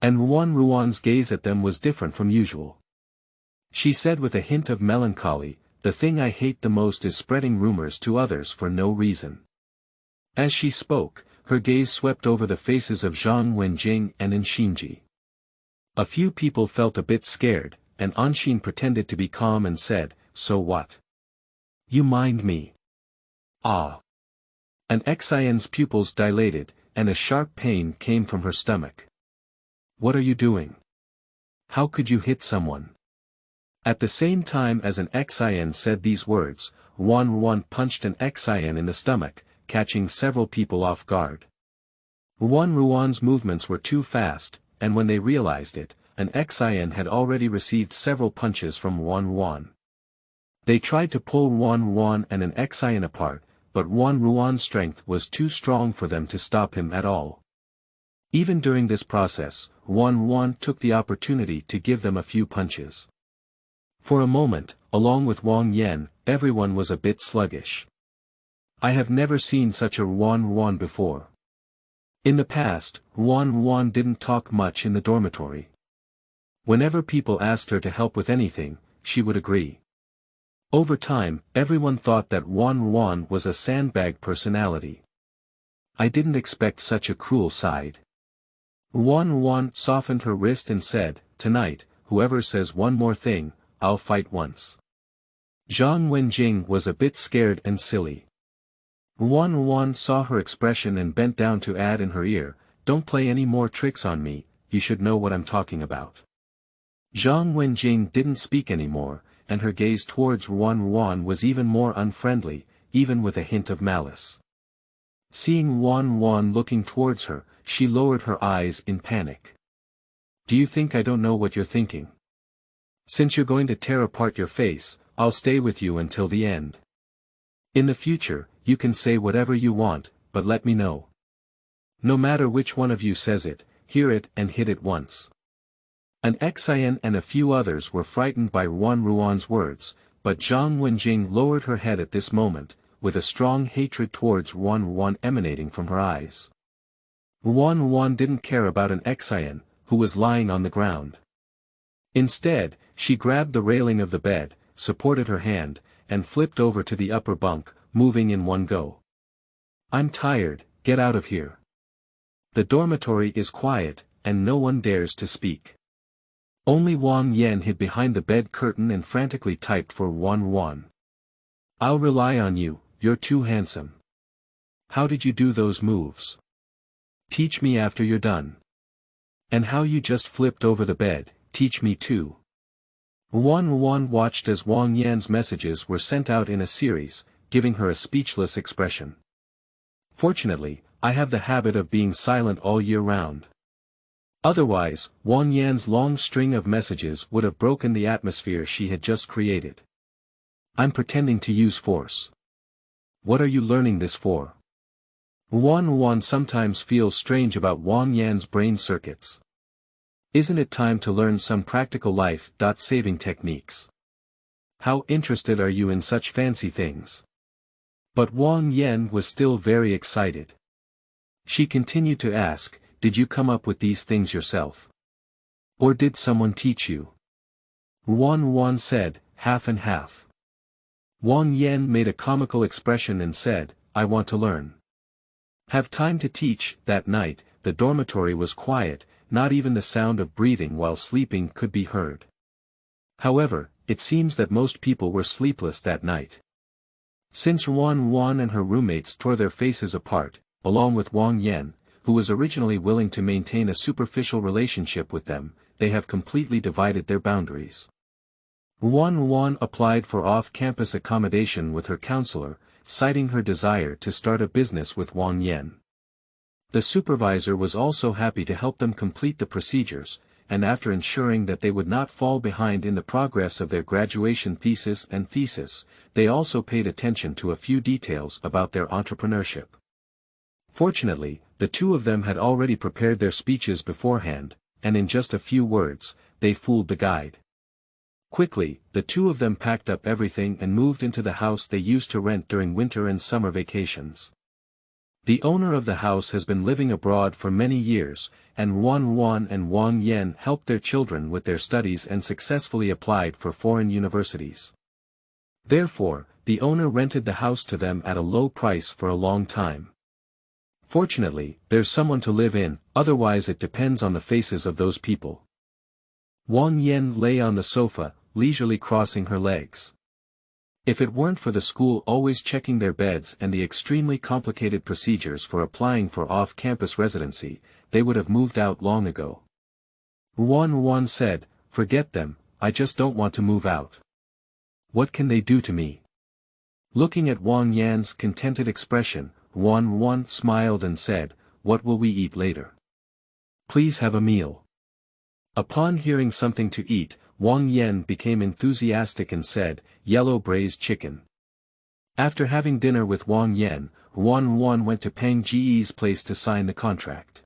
And Ruan Ruan's gaze at them was different from usual. She said with a hint of melancholy, "The thing I hate the most is spreading rumors to others for no reason." As she spoke, her gaze swept over the faces of Zhang Wenjing and Anshinji. A few people felt a bit scared, and Anshin pretended to be calm and said, "So what? You mind me?" Ah. An Xian's pupils dilated, and a sharp pain came from her stomach. "What are you doing? How could you hit someone?" At the same time as an Xian said these words, Ruan Ruan punched an Xian in the stomach, catching several people off guard. Ruan Ruan's movements were too fast, and when they realized it, an Xian had already received several punches from Ruan Ruan. They tried to pull Ruan Ruan and an Xian apart, but Ruan Ruan's strength was too strong for them to stop him at all. Even during this process, Ruan Ruan took the opportunity to give them a few punches. For a moment, along with Wang Yan, everyone was a bit sluggish. I have never seen such a Ruan Ruan before. In the past, Ruan Ruan didn't talk much in the dormitory. Whenever people asked her to help with anything, she would agree. Over time, everyone thought that Ruan Ruan was a sandbag personality. I didn't expect such a cruel side. Ruan Ruan softened her wrist and said, "Tonight, whoever says one more thing, I'll fight once." Zhang Wenjing was a bit scared and silly. Ruan Ruan saw her expression and bent down to add in her ear, "Don't play any more tricks on me, you should know what I'm talking about." Zhang Wenjing didn't speak anymore, and her gaze towards Ruan Ruan was even more unfriendly, even with a hint of malice. Seeing Ruan Ruan looking towards her, she lowered her eyes in panic. "Do you think I don't know what you're thinking? Since you're going to tear apart your face, I'll stay with you until the end. In the future, you can say whatever you want, but let me know. No matter which one of you says it, hear it and hit it once." An Xian and a few others were frightened by Ruan Ruan's words, but Zhang Wenjing lowered her head at this moment, with a strong hatred towards Ruan Ruan emanating from her eyes. Ruan Ruan didn't care about an Xian, who was lying on the ground. Instead, she grabbed the railing of the bed, supported her hand, and flipped over to the upper bunk, moving in one go. "I'm tired, get out of here. The dormitory is quiet, and no one dares to speak." Only Wang Yan hid behind the bed curtain and frantically typed for Ruan Ruan. "I'll rely on you, you're too handsome. How did you do those moves? Teach me after you're done. And how you just flipped over the bed, teach me too." Ruan Ruan watched as Wang Yan's messages were sent out in a series, giving her a speechless expression. "Fortunately, I have the habit of being silent all year round. Otherwise, Wang Yan's long string of messages would have broken the atmosphere she had just created. I'm pretending to use force. What are you learning this for?" Ruan Ruan sometimes feels strange about Wang Yan's brain circuits. Isn't it time to learn some practical life-saving techniques? How interested are you in such fancy things? But Wang Yan was still very excited. She continued to ask, "Did you come up with these things yourself? Or did someone teach you?" Ruan Ruan said, "Half and half." Wang Yan made a comical expression and said, "I want to learn." Have time to teach. That night, the dormitory was quiet, not even the sound of breathing while sleeping could be heard. However, it seems that most people were sleepless that night. Since Ruan Ruan and her roommates tore their faces apart, along with Wang Yan, who was originally willing to maintain a superficial relationship with them, they have completely divided their boundaries. Ruan Ruan applied for off-campus accommodation with her counselor, citing her desire to start a business with Wang Yan. The supervisor was also happy to help them complete the procedures, and after ensuring that they would not fall behind in the progress of their graduation thesis, they also paid attention to a few details about their entrepreneurship. Fortunately, the two of them had already prepared their speeches beforehand, and in just a few words, they fooled the guide. Quickly, the two of them packed up everything and moved into the house they used to rent during winter and summer vacations. The owner of the house has been living abroad for many years, and Ruan Ruan and Wang Yan helped their children with their studies and successfully applied for foreign universities. Therefore, the owner rented the house to them at a low price for a long time. Fortunately, there's someone to live in, otherwise it depends on the faces of those people. Wang Yan lay on the sofa, leisurely crossing her legs. If it weren't for the school always checking their beds and the extremely complicated procedures for applying for off-campus residency, they would have moved out long ago. Ruan Ruan said, "Forget them, I just don't want to move out. What can they do to me?" Looking at Wang Yan's contented expression, Ruan Ruan smiled and said, "What will we eat later? Please have a meal." Upon hearing something to eat, Wang Yan became enthusiastic and said, "Yellow braised chicken." After having dinner with Wang Yan, Ruan Ruan went to Pang Ji's place to sign the contract.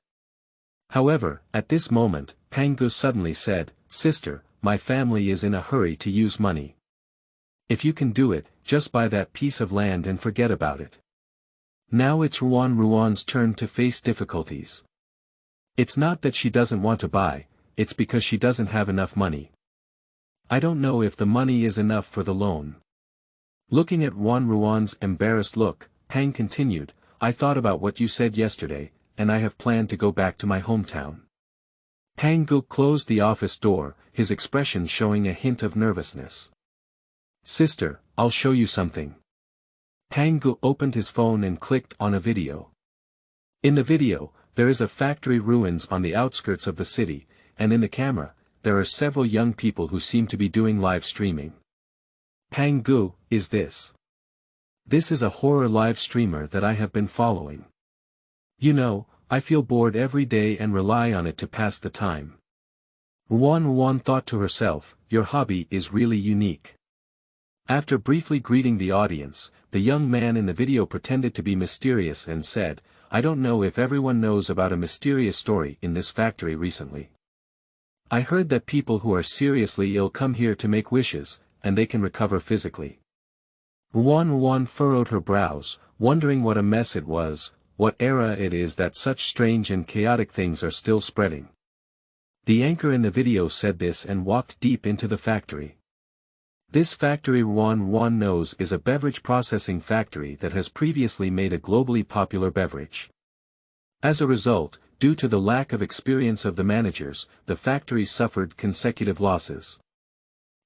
However, at this moment, Pang Gu suddenly said, "Sister, my family is in a hurry to use money. If you can do it, just buy that piece of land and forget about it." Now it's Ruan Ruan's turn to face difficulties. It's not that she doesn't want to buy, it's because she doesn't have enough money. "I don't know if the money is enough for the loan." Looking at Ruan Ruan's embarrassed look, Pang continued, "I thought about what you said yesterday, and I have planned to go back to my hometown." Pang Gu closed the office door, his expression showing a hint of nervousness. "Sister, I'll show you something." Pang Gu opened his phone and clicked on a video. In the video, there is a factory ruins on the outskirts of the city, and in the camera, there are several young people who seem to be doing live streaming. "Pang Gu, is this? This is a horror live streamer that I have been following. You know, I feel bored every day and rely on it to pass the time." Ruan Ruan thought to herself, "Your hobby is really unique." After briefly greeting the audience, the young man in the video pretended to be mysterious and said, "I don't know if everyone knows about a mysterious story in this factory recently. I heard that people who are seriously ill come here to make wishes, and they can recover physically." Ruan Ruan furrowed her brows, wondering what a mess it was, what era it is that such strange and chaotic things are still spreading. The anchor in the video said this and walked deep into the factory. This factory Ruan Ruan knows is a beverage processing factory that has previously made a globally popular beverage. As a result, due to the lack of experience of the managers, the factory suffered consecutive losses.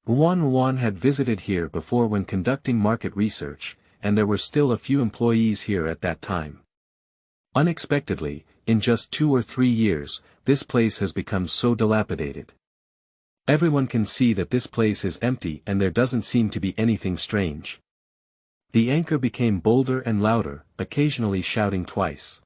Ruan Ruan had visited here before when conducting market research, and there were still a few employees here at that time. Unexpectedly, in just 2 or 3 years, this place has become so dilapidated. Everyone can see that this place is empty and there doesn't seem to be anything strange. The anchor became bolder and louder, occasionally shouting twice.